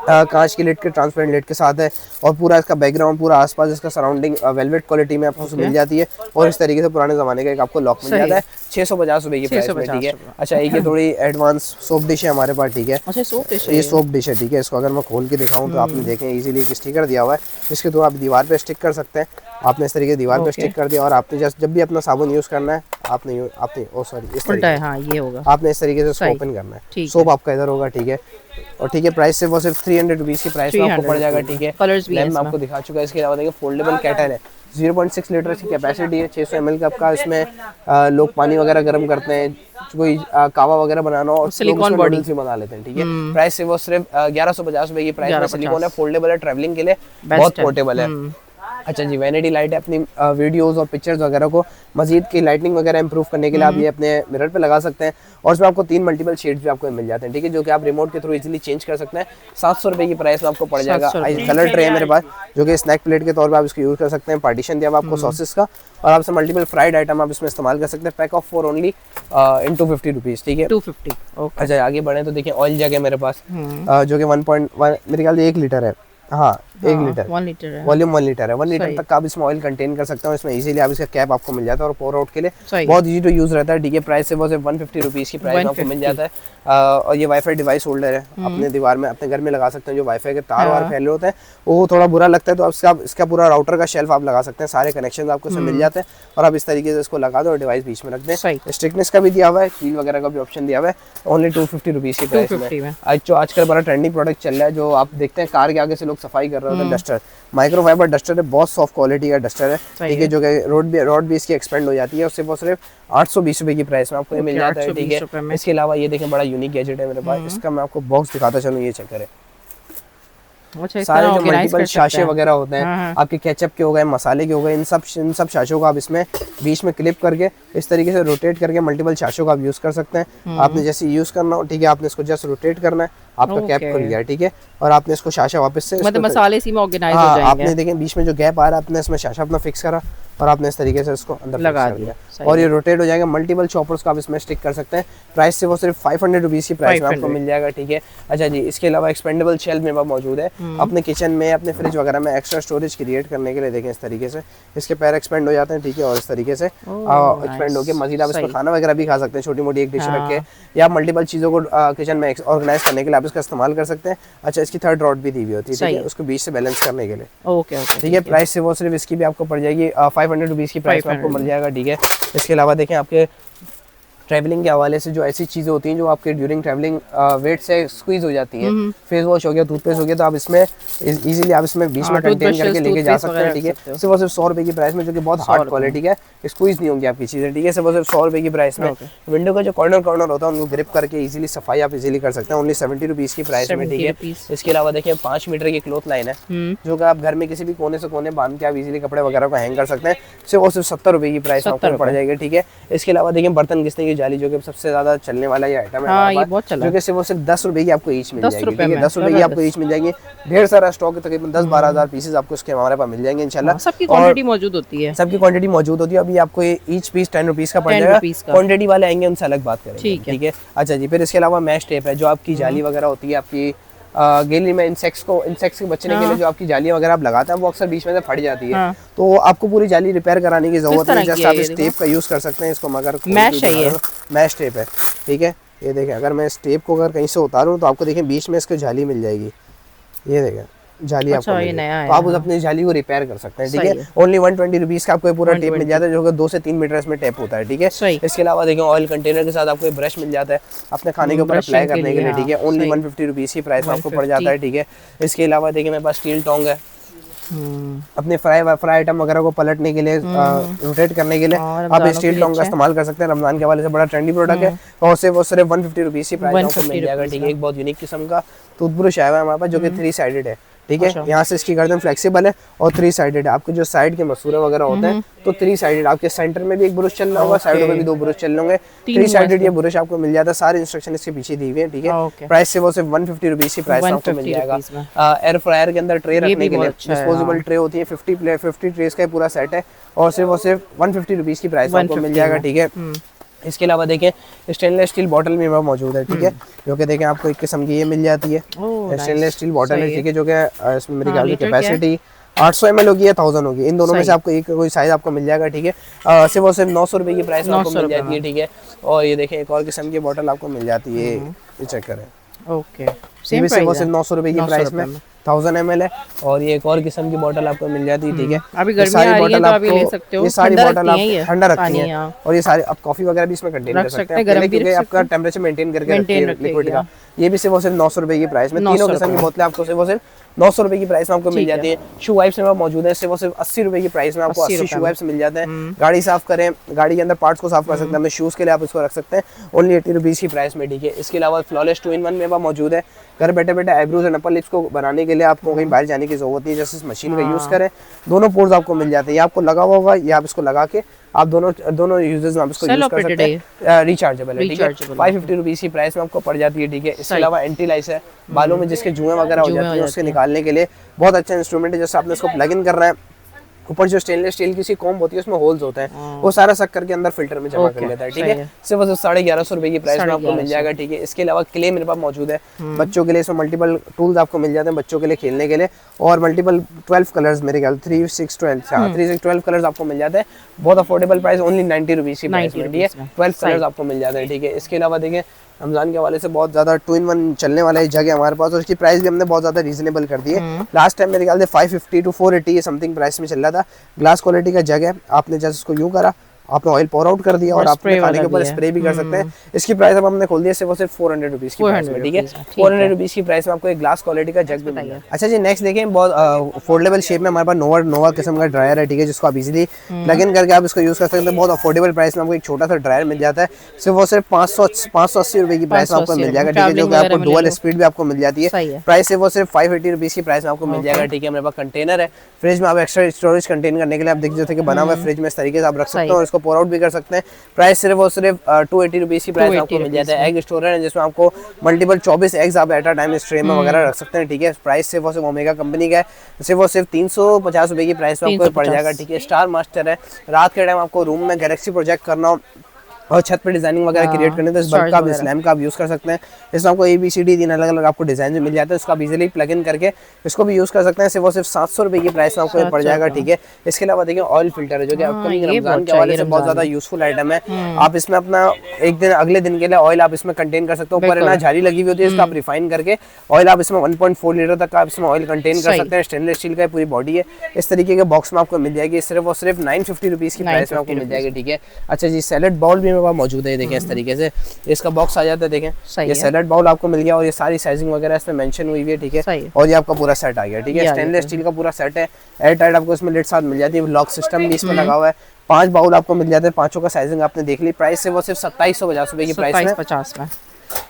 Speaker 1: कांच की लेट के ट्रांसपेरेंट लेट के साथ है और पूरा इसका बैकग्राउंड पूरा आसपास इसका सराउंडिंग वेलवेट क्वालिटी में आपको मिल जाती है और इस तरीके से पुराने जमाने का एक आपको लॉक मिल जाता है 650 रुपए की प्राइस में, ठीक है। अच्छा एक ये थोड़ी एडवांस सोप डिश है हमारे पास, ठीक है।
Speaker 2: अच्छा सोप डिश,
Speaker 1: ये सोप डिश है, ठीक है। इसको अगर मैं खोल के दिखाऊं तो आपने देखें इजीली एक स्टिकर दिया हुआ है जिसके थ्रू आप दीवार पे स्टिक कर सकते हैं। आपने इस तरीके दीवार पे स्टिक कर दिया और आपने जब भी अपना साबुन यूज करना है आपने ओ सॉरी इस तरीके
Speaker 2: हाँ ये होगा,
Speaker 1: आपने इस तरीके से इसको ओपन करना है। सोप आपका इधर होगा, ठीक है। और ठीक है प्राइस से वो सिर्फ 300 रुपीज की प्राइस में आपको पड़ जाएगा, ठीक है।
Speaker 2: कलर्स भी हैं,
Speaker 1: मैं आपको दिखा चुका है। इसके अलावा देखिए फोल्डेबल कैटल है, 0.6 लीटर की कैपेसिटी है, 600 ml का आपका। इसमें लोग पानी वगैरह गर्म करते हैं, कोई कावा वगैरह बनाना हो और
Speaker 2: सिलिकॉन बॉडी
Speaker 1: से बना लेते हैं, ठीक है। प्राइस से वो सिर्फ 1150 रुपए की प्राइस में सिलिकॉन है, फोल्डेबल है, ट्रैवलिंग के लिए बहुत पोर्टेबल है। अच्छा जी, वैनिटी लाइट है, अपनी वीडियोस और पिक्चर्स वगैरह को मजीद की लाइटिंग वगैरह इंप्रूव करने के लिए आप ये अपने मिरर पे लगा सकते हैं और इसमें आपको 3 मल्टीपल शेड्स भी आपको मिल जाते हैं, ठीक है, जो कि आप रिमोट के थ्रू इजीली चेंज कर सकते हैं। 700 रुपए की प्राइस में आपको पड़ जाएगा। कलर ट्रे है मेरे पास जो कि स्नैक प्लेट के तौर पर आप इसको यूज कर सकते हैं। पार्टीशन दिया हुआ आपको सॉसेस का और आपसे मल्टीपल फ्राइड आइटम आप इसमें इस्तेमाल कर सकते हैं। Pack of 4 only in 250 rupees, ठीक है,
Speaker 2: 250।
Speaker 1: अच्छा आगे बढ़े तो देखिए ऑयल जग है मेरे पास जो कि 1.1 मेरे ख्याल से 1 लीटर है, हाँ 1 लीटर, 1 लीटर है, वॉल्यूम 1 लीटर है। 1 लीटर तक का आप इसमें ऑयल कंटेन कर सकते हो। इसमें इजीली आप इसका कैप आपको मिल जाता है और पोर आउट के लिए बहुत इजी टू यूज रहता है, ठीक है। प्राइस से वो सिर्फ 150 रुपीज की प्राइस में आपको मिल जाता है। और ये वाईफाई डिवाइस होल्डर है, अपने दीवार में अपने घर में लगा सकते हैं। जो वाईफाई के तार वार फैले होते हैं वो थोड़ा बुरा लगता है तो आप इसका पूरा राउटर का शेल्फ आप लगा सकते हैं। सारे कनेक्शन आपको इसमें मिल जाते हैं और आप इस तरीके से इसको लगा दो और डिवाइस बीच में रख दें। स्ट्रिकनेस का भी दिया हुआ है, कील वगैरह का भी ऑप्शन दिया हुआ है। ओनली 250 रुपीज की प्राइस में। जो आजकल बड़ा ट्रेंडिंग प्रोडक्ट चल रहा है, जो आप देखते हैं कार के आगे से लोग सफाई कर रहे होते हैं, डस्टर, माइक्रोफाइबर डस्टर है, बहुत सॉफ्ट क्वालिटी का डस्टर है, ठीक है, जो कि रोड भी इसकी एक्सपेंड हो जाती है। उससे वो सिर्फ 820 रुपए की प्राइस में आपको ये मिल जाता है, ठीक है। इसके अलावा ये देखें बड़ा यूनिक गैजेट है मेरे पास, इसका मैं आपको बॉक्स दिखाता चलूं, ये चेक करें। सारे जो मल्टीपल शाशे वगैरह होते हैं आपके केचप के हो गए, मसाले के हो गए, इन सब शाशों को आप इसमें बीच में क्लिप करके इस तरीके से रोटेट करके मल्टीपल शाशों को आप यूज कर सकते हैं। आपने जैसे यूज करना हो, ठीक है, आपने इसको जस्ट रोटेट करना है, आपका कैप खुल गया, ठीक है, और आपने इसको शाशा वापस से
Speaker 2: मतलब मसाले इसी में ऑर्गेनाइज हो जाएंगे।
Speaker 1: आपने देखें बीच में जो गैप आ रहा है, आपने इसमें शाशा अपना फिक्स करा और आपने इस तरीके से इसको अंदर लगा दिया और ये रोटेट हो जाएगा। मल्टीपल चॉपर्स को आप इसमें स्टिक कर सकते हैं। प्राइस से वो सिर्फ 500 रुपीज की प्राइस में आपको मिल जाएगा, ठीक है। अच्छा जी, इसके अलावा एक्सपेंडेबल शेल्फ मेरे पास मौजूद है। अपने किचन में, अपने फ्रिज वगैरह में एक्स्ट्रा स्टोरेज क्रिएट करने के लिए देखें इस तरीके से इसके पैर एक्सपेंड हो जाते हैं, ठीक है, और इस तरीके से एक्सपेंड होकर मजीद आप इसमें खाना वगैरह भी खा सकते हैं, छोटी मोटी एक डिश रख के, या मल्टीपल चीज़ों को किचन में ऑर्गेनाइज करने के लिए आप इसका इस्तेमाल कर सकते हैं। अच्छा, इसकी थर्ड रॉड भी दी हुई होती है, ठीक है, उसको बीच से बैलेंस करने के लिए, ओके, ठीक है। प्राइस से वो सिर्फ इसकी भी आपको पड़ जाएगी 500 रुपीज़ की प्राइस में आपको मिल जाएगा, ठीक है। इसके अलावा देखें आपके ट्रैवलिंग के हवाले से जो ऐसी चीज़ें होती हैं जो आपके ड्यूरिंग ट्रैवलिंग वेट से स्क्वीज हो जाती हैं, फेस वॉश हो गया, टूथपेस्ट हो गया, तो आप इसमें इजीली आप इसमें बीच में कंटेन करके लेके जा सकते हैं, ठीक है। सिर्फ और सिर्फ 100 रुपए की प्राइस में, जो कि बहुत हार्ड क्वालिटी का है, स्क्वीज नहीं होंगी आपकी चीज़ें, ठीक है। सिर्फ और सिर्फ 100 रुपए की प्राइस में। विंडो का जो कॉर्नर होता है उनको ग्रिप करके इजीली सफाई आप इजीली कर सकते हैं, ओनली 70 रुपीज़ की प्राइस में, ठीक है। इसके अलावा देखिए 5 मीटर की क्लॉथ लाइन है जो कि आप घर में किसी भी कोने से कोने बांध के आप इजीली कपड़े वगैरह को हैंग कर सकते हैं। सिर्फ और सिर्फ 70 रुपए की प्राइस आपको पड़ जाएगी, ठीक है। इसके अलावा देखिए बर्तन घिसने की जाली, जो कि सबसे ज्यादा चलने वाला ये आइटम है, ये बहुत चला, जो कि सिर्फ 10 रुपए की आपको ईच मिल जाएगी, ठीक है, 10 रुपए की आपको ईच मिल जाएगी। ढेर सारा स्टॉक है, तकरीबन 10-12 हज़ार पीसेस आपको इसके हमारे पास मिल जाएंगे इंशाल्लाह।
Speaker 2: सबकी क्वांटिटी मौजूद होती है,
Speaker 1: सबकी क्वांटिटी मौजूद होती है। अभी आपको ये ईच पीस 10 रुपीज का पड़ जाएगा, क्वांटिटी वाले आएंगे उनसे अलग बात करेंगे, ठीक है। अच्छा जी, फिर इसके अलावा मैश टेप है, जो आपकी जाली वगैरह होती है, आपकी गैलरी में इंसेक्ट्स के बचने के लिए जो आपकी जालियां वगैरह आप लगाते हैं वो अक्सर बीच में से फट जाती है, तो आपको पूरी जाली रिपेयर कराने की जरूरत नहीं, जस्ट आप इस टेप का यूज कर सकते हैं। इसको मगर मैश टेप है, ठीक है। ये देखें, अगर मैं इस टेप को अगर कहीं से उतारूं तो आपको देखें बीच में इसको जाली मिल जाएगी, ये देखें जाली आपको मिल जाएगी, तो आप उस अपनी जाली को रिपेयर कर सकते हैं, ठीक है। ओनली 120 रुपीज का आपको पूरा टेप मिल जाता है, जो कि 2 से 3 मीटर इसमें टेप होता है, ठीक है। इसके अलावा देखें ऑयल कंटेनर के साथ आपको ब्रश मिल जाता है अपने खाने के ऊपर अप्लाई करने के लिए, ठीक है। ओनली 150 रुपीज की प्राइस में आपको पड़ जाता है, ठीक है। इसके अलावा देखिए मेरे पास स्टील टोंग है, अपने फ्राई आइटम वगैरह को पलटने के लिए, रोटेट करने के लिए आप स्टील टोंग का इस्तेमाल कर सकते हैं। रमजान के हवाले से बड़ा ट्रेंडी प्रोडक्ट है और वो सिर्फ 150 रुपीज की प्राइस आपको मिल जाएगा, ठीक है। एक बहुत यूनिक किस्म का टूथब्रश आया हुआ है हमारे पास, जो कि 3 साइडेड है, ठीक है। यहाँ से इसकी गर्दन फ्लेक्सिबल है और 3 साइडेड है। आपके जो साइड के मसूरे वगैरह होते हैं तो 3 साइडेड, आपके सेंटर में भी एक ब्रश चल रहा होगा, साइडों में भी 2 ब्रश चल रहे होंगे, 3 साइडेड ये ब्रश आपको मिल जाता है। सारे इंस्ट्रक्शन इसके पीछे दी हुई है, ठीक है। प्राइस से वो सिर्फ 150 रुपीज की प्राइस आपको मिल जाएगा। एयर फ्रायर के अंदर ट्रे रखने के लिए डिस्पोजेबल ट्रे होती है, 50 ट्रेस का पूरा सेट है और सिर्फ 150 रुपीज की प्राइस आपको मिल जाएगा, ठीक है। इसके अलावा देखें स्टेनलेस स्टील बॉटल भी मौजूद है, ठीक है, जो कि देखें आपको एक किस्म की ये मिल जाती है, स्टेनलेस स्टील बॉटल है, ठीक है, जो कि इसमें मेरी ख्याल से कैपेसिटी 800 ml होगी या 1000 होगी, इन दोनों में से आपको एक कोई साइज आपको मिल जाएगा, ठीक है। सिर्फ और सिर्फ 900 रुपये की प्राइस में आपको मिल जाती है, ठीक है। और ये देखें एक और किस्म की बॉटल आपको मिल जाती है, ये चेक करें,
Speaker 2: ओके,
Speaker 1: सेम प्राइस है 900 रुपये की प्राइस में 1000 ml है। और ये एक और किस्म की बॉटल आपको मिल जाती है, ठीक है।
Speaker 2: अभी गर्मी आ रही है तो अभी ले सकते हो,
Speaker 1: ये सारी बॉटल आप ठंडा रखती हैं और ये सारी आप कॉफी वगैरह भी इसमें कंटेन कर सकते हैं, क्योंकि आपका टेम्परेचर मेंटेन करके रखती है लिक्विड का। ये भी सिर्फ और सिर्फ 900 रुपये की प्राइस में, तीनों किस्म की बोतलें आपको सिर्फ और सिर्फ 900 रुपये की प्राइस में आपको मिल जाती है। शू वाइप्स में मौजूद है, सिर्फ और सिर्फ 80 रुपये की प्राइस में आपको 80 शू वाइप्स मिल जाते हैं। गाड़ी साफ करें, गाड़ी के अंदर पार्ट्स को साफ कर सकते हैं, अपने शूज़ के लिए आप इसको रख सकते हैं, ओनली 80 रुपीज़ की प्राइस में, ठीक है। इसके अलावा फ्लॉलेस 2-in-1 में मौजूद है। घर बैठे बैठे आईब्रोज एंड अपर लिप्स को बनाने के लिए आपको कहीं बाहर जाने की जरूरत नहीं है, जैसे इस मशीन का यूज़ करें, दोनों पोर्स आपको मिल जाते हैं। ये आपको लगा हुआ होगा, ये आप इसको लगा के आप दोनों यूजर्स में आप इसको यूज कर सकते हैं। रिचार्जेबल है, ठीक है, 550 रुपीज़ की प्राइस में आपको पड़ जाती है, ठीक है। इसके अलावा एंटी लाइस है, बालों में जिसके जुएं वगैरह हो जाती है उसके निकालने के लिए बहुत अच्छा इंस्ट्रूमेंट है। जैसे आपने इसको प्लग इन करना है, ऊपर जो स्टेनलेस स्टील की सी कॉम्ब होती है उसमें होल्स होते हैं, वो सारा सक करके अंदर फिल्टर में जमा कर लेता है, ठीक है। सिर्फ 1150 रुपए की प्राइस में आपको मिल जाएगा, ठीक है। इसके अलावा क्ले मेरे पास मौजूद है, बच्चों के लिए इसमें मल्टीपल टूल्स आपको मिल जाते हैं बच्चों के लिए खेलने के लिए, और मल्टीपल 12 कलर्स मेरे ख्याल 3, 6, 12 कलर्स आपको मिल जाते हैं, बहुत अफोर्डेबल प्राइस, ओनली 90 रुपीज़ की प्राइस में, ठीक है। 12 कलर्स आपको मिल जाते हैं, ठीक है। इसके अलावा देखें रमजान के हवाले से बहुत ज्यादा 2-in-1 चलने वाला है जग है हमारे पास, और इसकी प्राइस भी हमने बहुत ज्यादा रीजनेबल कर दी है। लास्ट टाइम मेरे ख्याल से 550 to 480 समथिंग प्राइस में चल रहा था। ग्लास क्वालिटी का जग है, आपने जैसे इसको यूं करा, आपने ऑयल पोर आउट कर दिया और आप खाने के ऊपर स्प्रे भी कर सकते हैं। इसकी प्राइस अब हमने खोल दिया सिर्फ 400 रुपीज़ की प्राइस में, ठीक है। 400 रुपीज़ की प्राइस में आपको एक ग्लास क्वालिटी का जग भी मिल जाएगा। अच्छा जी, नेक्स्ट देखें, बहुत अफोर्डेबल शेप में हमारे पास नोवा किस्म का ड्रायर है, ठीक है, जिसको आप इजीली प्लग इन करके आप इसको यूज कर सकते हैं। बहुत अफोर्डेबल प्राइस में आपको एक छोटा सा ड्रायर मिल जाता है, सिर्फ 580 रुपये की प्राइस में आपको मिल जाएगा, ठीक है, जो कि आपको डुअल स्पीड भी आपको मिल जाती है। प्राइस सिर्फ 580 रुपीज़ की प्राइस में आपको मिल जाएगा, ठीक है। मेरे पास कंटेनर है, फ्रिज में आप एक्स्ट्रा स्टोरेज कंटेन करने के लिए आप देख सकते हैं बना हुआ है फ्रिज में, इस तरीके से आप रख सकते हैं और इसको पोर आउट भी कर सकते हैं। प्राइस सिर्फ 280 रुपीज़ की प्राइस आपको मिल जाता है। एग स्टोरेज है जिसमें आपको मल्टीपल 24 एग्स आप एट अ टाइम इस ट्रे में वगैरह रख सकते हैं, ठीक है। प्राइस सिर्फ ओमेगा कंपनी का है, सिर्फ 350 रुपये की प्राइस में आपको पड़ जाएगा, ठीक है। स्टार मास्टर है, रात के टाइम आपको रूम में गैलेक्सी प्रोजेक्ट करना हो और छत पे डिजाइनिंग वगैरह क्रिएट करने तो इस बल्ब का इस लैम्प का आप यूज कर सकते हैं। इसमें आपको ABCD 3 अलग अलग आपको डिजाइन में मिल जाता है, उसको आप इजीली प्लग इन करके इसको भी यूज कर सकते हैं। सिर्फ 700 रुपये की प्राइस में आपको पड़ जाएगा, ठीक है। इसके अलावा देखिए ऑयल फिल्टर है, जो कि अपकमिंग रमजान के हवाले से बहुत ज्यादा यूजफुल आइटम है। आप इसमें अपना एक दिन अगले दिन के लिए ऑयल आप इसमें कंटेन कर सकते हो, ऊपर ना झाड़ी लगी हुई होती है, इसको आप रिफाइन करके ऑयल आप इसमें 1.4 लीटर तक आप इसमें ऑयल कंटेन कर सकते हैं। स्टेनलेस स्टील का पूरी बॉडी है, इस तरीके के बॉक्स में आपको मिल जाएगी, सिर्फ 950 रुपीज़ की प्राइस में आपको मिल जाएगी, ठीक है। अच्छा जी, सैलेड बाउल भी मेरे पास मौजूद है, देखिए इस तरीके से इसका बॉक्स आ जाता है, देखें ये सैलेड बाउल आपको मिल गया और ये सारी साइजिंग वगैरह इसमें मेंशन हुई है, ठीक है। और ये आपका पूरा सेट आ गया, ठीक है। स्टेनलेस स्टील का पूरा सेट है, एयर टाइट आपको इसमें लिड साथ मिल जाती है, लॉक सिस्टम भी इसमें लगा हुआ है। 5 बाउल आपको मिल जाते हैं, पांचों का साइजिंग आपने देख ली। प्राइस से वो सिर्फ 2750 रुपये की प्राइस में
Speaker 2: 50 में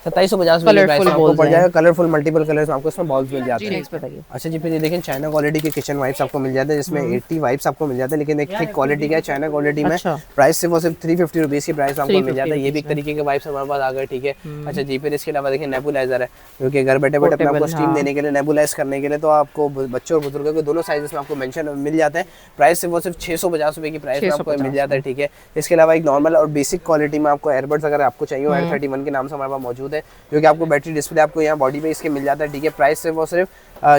Speaker 1: 2750 रुपये की प्राइस में आपको पड़ जाएगा। कलरफुल मल्टीपल कलर्स आपको इसमें बाउल्स मिल जाते हैं। अच्छा जी, फिर ये देखें चाइना क्वालिटी के किचन वाइप्स आपको मिल जाते हैं, जिसमें 80 वाइप्स आपको मिल जाते हैं, लेकिन एक थिक क्वालिटी का चाइना क्वालिटी में। प्राइस से वो सिर्फ 350 रुपीज़ की प्राइस आपको मिल जाता है। ये भी एक तरीके के वाइप्स हमारे पास आ गए, ठीक है। अच्छा जी, फिर इसके अलावा देखिए नेबुलाइजर है, जो कि घर बैठे बैठे अपने आपको स्टीम देने के लिए, नेबुलाइज करने के लिए, तो आपको बच्चों और बुजुर्गों के दोनों साइजेस में आपको मेंशन मिल जाते हैं। प्राइस से वो सिर्फ 650 रुपये की प्राइस में आपको मिल जाता है, ठीक है। इसके अलावा एक नॉर्मल और बेसिक क्वालिटी में आपको एयरबड्स अगर आपको चाहिए हो, Air 31 के नाम से हमारे पास मौजूद है, जो कि आपको बैटरी डिस्प्ले आपको यहाँ बॉडी पे इसके मिल जाता है, ठीक है। प्राइस से वो सिर्फ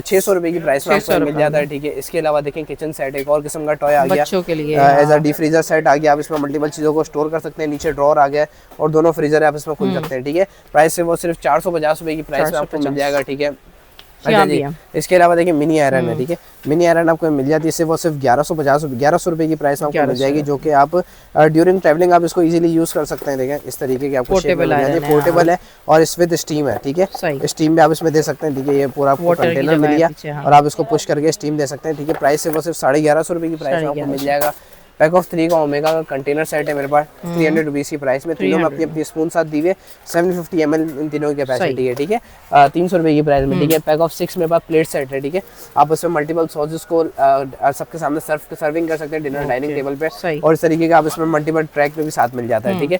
Speaker 1: 600 रुपये की प्राइस में आपको मिल जाता है, ठीक है। इसके अलावा देखें किचन सेट एक और किस्म का टॉय आ गया
Speaker 2: बच्चों के लिए,
Speaker 1: as a deep freezer set आ गया। आप इसमें मल्टीपल चीज़ों को स्टोर कर सकते हैं, नीचे ड्रॉर आ गया और दोनों फ्रीजर आप इसमें खोल सकते हैं, ठीक है। प्राइस से वो सिर्फ 450 रुपये की प्राइस में आपको मिल जाएगा, ठीक है। अच्छा जी, इसके अलावा देखिए मिनी आयरन है, ठीक है। मिनी आयरन आपको मिल जाती है, वो सिर्फ 1100 रुपये की प्राइस में आपको मिल जाएगी, जो कि आप ड्यूरिंग ट्रैवलिंग आप इसको इजीली यूज कर सकते हैं। देखें इस तरीके की आपको पोर्टेबल है और इस विद स्टीम है, ठीक है। स्टीम भी आप इसमें दे सकते हैं, ठीक है। ये पूरा आपको कंटेनर मिल गया और आप इसको पुश करके स्टीम दे सकते हैं, ठीक है। प्राइस से वो सिर्फ 1150 रुपये की प्राइस में आपको मिल जाएगा। पैक ऑफ 3 का ओमेगा का कंटेनर सेट है मेरे पास 300 रुपीज़ की प्राइस में। तीनों में अपनी अपनी स्पून साथ दी हुए 750 ml इन तीनों की कैपेसिटी है, ठीक है। 300 रुपये की प्राइस में, ठीक है। पैक ऑफ 6 मेरे पास प्लेट सेट है, ठीक है। आप उसमें मल्टीपल सॉसेस को सबके सामने सर्विंग कर सकते हैं डिनर डाइनिंग टेबल पे, और इस तरीके का आप इसमें मल्टीपल ट्रैक पे भी साथ मिल जाता है, ठीक है।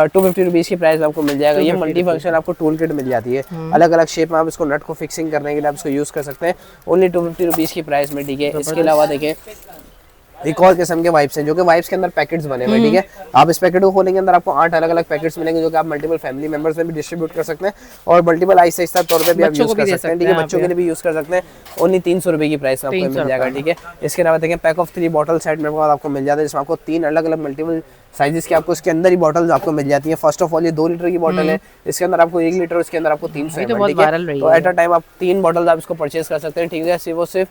Speaker 1: 250 रुपीज़ की प्राइस आपको मिल जाएगा। ये मल्टी फंक्शन आपको टूल किट मिल जाती है, अलग अलग शेप में आप इसको नट को फिक्सिंग करने के लिए आप इसको यूज़ कर सकते हैं, ओनली 250 रुपीज़ की प्राइस में, ठीक है। इसके अलावा देखें एक और किस्म के वाइप्स हैं जो कि वाइप्स के अंदर पैकेट्स बने हुए, ठीक है। आप इस पैकेट को खोलेंगे, अंदर आपको 8 अलग अलग पैकेट्स मिलेंगे जो कि आप मल्टीपल फैमिली मेंबर्स में भी डिस्ट्रीब्यूट कर सकते हैं और मल्टीपल आहिस्ता तौर पे भी आप यूज कर सकते हैं, ठीक है। बच्चों के लिए भी यूज कर सकते हैं। ओनली 300 रुपए की प्राइस में आपको मिल जाएगा, ठीक है। इसके अलावा देखें पैक ऑफ 3 बॉटल सेट मेरे पास आपको मिल जाता है जिसमें आपको 3 अलग अलग मल्टीपल साइजेस की आपको इसके अंदर ही बॉटल्स आपको मिल जाती है। फर्स्ट ऑफ ऑल ये 2 लीटर की बॉटल है, इसके अंदर आपको 1 लीटर, इसके अंदर आपको 300 ml, ठीक है। तो एट अ टाइम आप 3 बॉटल आप इसको परचेज कर सकते हैं, ठीक है। सिर्फ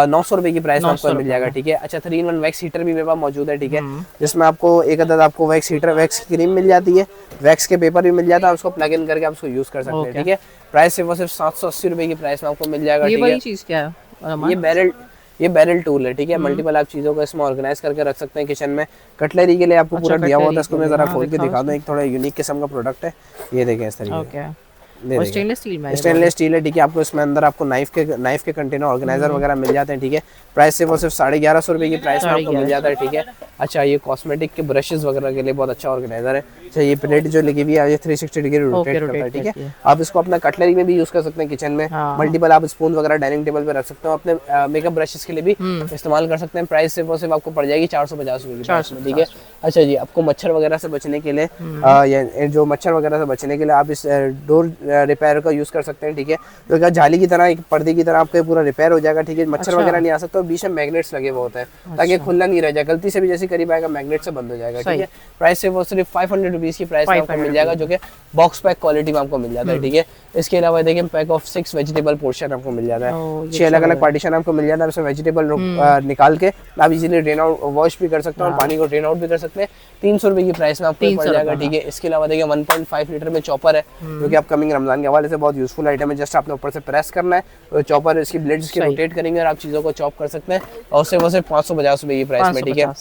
Speaker 1: 900 रुपए की प्राइस में आपको मिल जाएगा, ठीक है। अच्छा 3-in-1 वैक्स हीटर भी मेरे पास मौजूद है, ठीक है, जिसमें आपको एक अदद आपको वैक्स हीटर, वैक्स की क्रीम मिल जाती है, वैक्स के पेपर भी मिल जाता है, उसको प्लग इन करके आप उसको यूज कर सकते हैं, ठीक है। प्राइस सिर्फ 780 रुपए की प्राइस में आपको मिल जाएगा, ठीक है।
Speaker 2: ये चीज क्या है?
Speaker 1: ये बैरल टूल है, ठीक है। मल्टीपल आप चीज़ों को इसमें ऑर्गेनाइज करके रख सकते हैं किचन में। कटलरी के लिए आपको पूरा दिया हुआ था, इसको मैं जरा खोल के दिखा दूं। एक थोड़ा यूनिक किस्म का प्रोडक्ट है, ये देखें इस तरीके
Speaker 2: स्टेनलेस
Speaker 1: स्टील है, ठीक है। आपको इसमें अंदर आपको नाइफ के कंटेनर ऑर्गेनाइजर वगैरह मिल जाते हैं, ठीक है। प्राइस सिर्फ 1150 रुपए की प्राइस में आपको मिल जाता है, ठीक है। अच्छा ये कॉस्मेटिक के ब्रशेस वगैरह के लिए बहुत अच्छा ऑर्गेनाइजर है। अच्छा ये प्लेट जो लगी हुई है ये 360 डिग्री रोटेट करता है, ठीक है। आप इसको अपना कटलरी में भी यूज कर सकते हैं किचन में। मल्टीपल आप स्पून वगैरह डाइनिंग टेबल पे रख सकते हो, अपने मेकअप ब्रशेस के लिए भी इस्तेमाल कर सकते हैं। प्राइस सिर्फ आपको पड़ जाएगी 450 रुपए की प्राइस में, ठीक है। अच्छा जी आपको मच्छर वगैरह से बचने के लिए जो मच्छर वगैरह से बचने के लिए आप इस डोर रिपेयर का यूज कर सकते हैं, ठीक है। तो जाली की तरह, एक पर्दे की तरह आपका पूरा रिपेयर हो जाएगा, ठीक है। मच्छर वगैरह नहीं आ सकता, बीच में मैग्नेट्स लगे हुए होते हैं ताकि खुला नहीं रह जाए, गलती से भी जैसे करीब आएगा मैग्नेट से बंद हो जाएगा, ठीक है। प्राइस से वो सिर्फ 500 रुपीज की प्राइस में आपको मिल जाएगा जो कि बॉक्स पैक क्वालिटी में आपको मिल जाता है, ठीक है। इसके अलावा देखिए पैक ऑफ 6 वेजिटेबल पोर्शन आपको मिल जाता है, 6 अलग अलग पार्टीशन आपको मिल जाता है। उसमें वेजिटेबल निकाल के आप इजीली ड्रेन आउट वॉश भी कर सकते हैं और पानी को ड्रेन आउट भी कर सकते हैं। 300 रुपए की प्राइस में आपको पड़ जाएगा, ठीक है। इसके अलावा देखिए 1.5 लीटर में चॉपर है जो कि अपकमिंग रमजान के हवाले से बहुत यूजफुल आइटम है। जस्ट आपने ऊपर से प्रेस करना है तो चॉपर इसकी ब्लेड्स के रोटेट करेंगे और आप चीज़ों को चॉप कर सकते हैं और सिर्फ 550 रुपए की प्राइस में, ठीक है।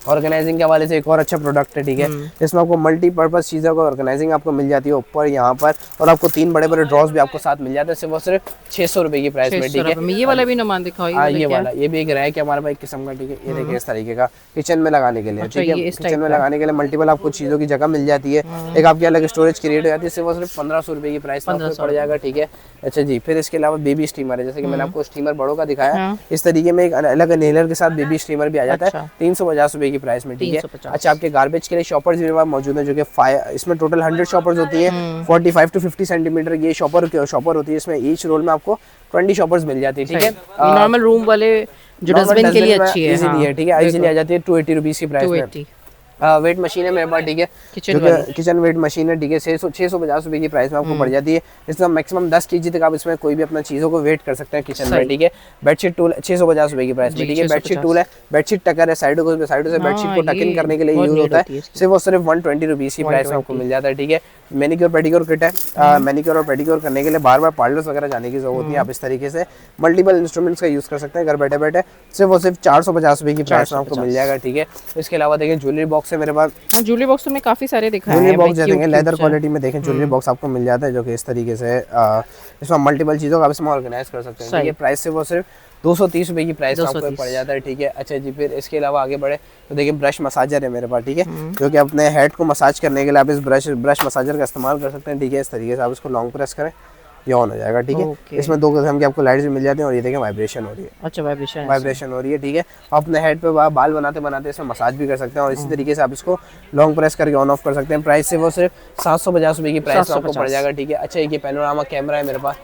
Speaker 1: ऑर्गेनाइजिंग के हवाले से एक और अच्छा प्रोडक्ट है, ठीक है। इसमें आपको मल्टीपर्पज चीज़ों को ऑर्गेनाइजिंग आपको मिल जाती है ऊपर यहाँ पर, और आपको 3 बड़े बड़े ड्रॉज भी आपको साथ मिल जाते हैं सिर्फ 600 रुपए की प्राइस में, ठीक है।
Speaker 2: ये वाला भी नुमान दिखाओ,
Speaker 1: ये वाला ये भी एक रैक है हमारे पास एक किस्म का, ठीक है। ये देखिए इस तरीके का किचन में लगाने के लिए, ठीक है। किचन में लगाने के लिए मल्टीपल आपको चीज़ों की जगह मिल जाती है, एक आपकी अलग स्टोरेज क्रिएट हो जाती है। सिर्फ 1500 रुपए की प्राइस में पड़ जाएगा, ठीक है। अच्छा जी फिर इसके अलावा बेबी स्टीमर है, जैसे कि मैंने आपको स्टीमर बड़ों का दिखाया, इस तरीके में एक अलग इनहेलर के साथ बेबी स्टीमर भी आ जाता है 350 रुपए की प्राइस में, ठीक है। अच्छा आपके गार्बेज के लिए शॉपर्स भी मौजूद है जो कि इसमें टोटल 100 शॉपर्स होती हैं, 45 to 50 सेंटीमीटर ये शॉपर होती है। इसमें ईच रोल में आपको 20 शॉपर्स मिल जाती है, ठीक है।
Speaker 2: नॉर्मल रूम वाले जो डस्टबिन के लिए अच्छी है,
Speaker 1: इजीली है, ठीक है। इजीली आ जाती है 280 रुपीस की प्राइस में। वेट मशीन है मेरे पास, ठीक है, किचन वेट मशीन है, ठीक है। 650 रुपए की प्राइस में आपको पड़ जाती है। इसमें मैक्सिमम 10 kg तक आप इसमें कोई भी अपना चीज़ों को वेट कर सकते हैं किचन में, ठीक है। बेडशीट टूल 650 रुपए की प्राइस में, ठीक है। बेडशीट टूल है, बेडशीट टकर है, साइडों से बेडशीट को टक इन करने के लिए यूज होता है। सिर्फ 120 रुपीस की प्राइस में आपको मिल जाता है, ठीक है। मैनिक्योर पेडिक्योर किट है, मैनिक्योर और पेडिक्योर करने के लिए बार बार पार्लर्स वगैरह जाने की जरूरत नहीं है। आप इस तरीके से मल्टीपल इंस्ट्रूमेंट्स का यूज कर सकते हैं घर बैठे बैठे। सिर्फ 450 रुपए की प्राइस में आपको मिल जाएगा, ठीक है। इसके अलावा देखिए ज्वेलरी बॉक्स है मेरे पास,
Speaker 2: ज्वेलरी बॉक्स तो मैं काफी सारे दिखाए हैं।
Speaker 1: ज्वेलरी बॉक्स देखेंगे लेदर क्वालिटी में, देखें ज्वेलरी बॉक्स आपको मिल जाता है जो कि इस तरीके से इसमें मल्टीपल चीज़ों का आप इसमें ऑर्गेनाइज कर सकते हैं, ठीक है। प्राइस से वो सिर्फ 230 रुपए की प्राइस में आपको पड़ जाता है, ठीक है। अच्छा जी फिर इसके अलावा आगे बढ़े तो देखिए ब्रश मसाजर है मेरे पास, ठीक है, जो कि अपने हेड को मसाज करने के लिए आप इस ब्रश मसाजर का इस्तेमाल कर सकते हैं, ठीक है। इस तरीके से आप इसको लॉन्ग प्रेस करें ये ऑन हो जाएगा, ठीक है। इसमें 2 किस्म की आपको लाइट्स भी मिल जाती हैं और ये देखें वाइब्रेशन हो रही है।
Speaker 2: अच्छा
Speaker 1: वाइब्रेशन हो रही है, ठीक है। अपने हेड पे बाल बनाते इसमें मसाज भी कर सकते हैं और इसी तरीके से आप इसको लॉन्ग प्रेस करके ऑन ऑफ कर सकते हैं। प्राइस से वो सिर्फ 750 रुपए की प्राइस में आपको पड़ जाएगा, ठीक है। अच्छा ये पैनोरामा कैमरा है मेरे पास,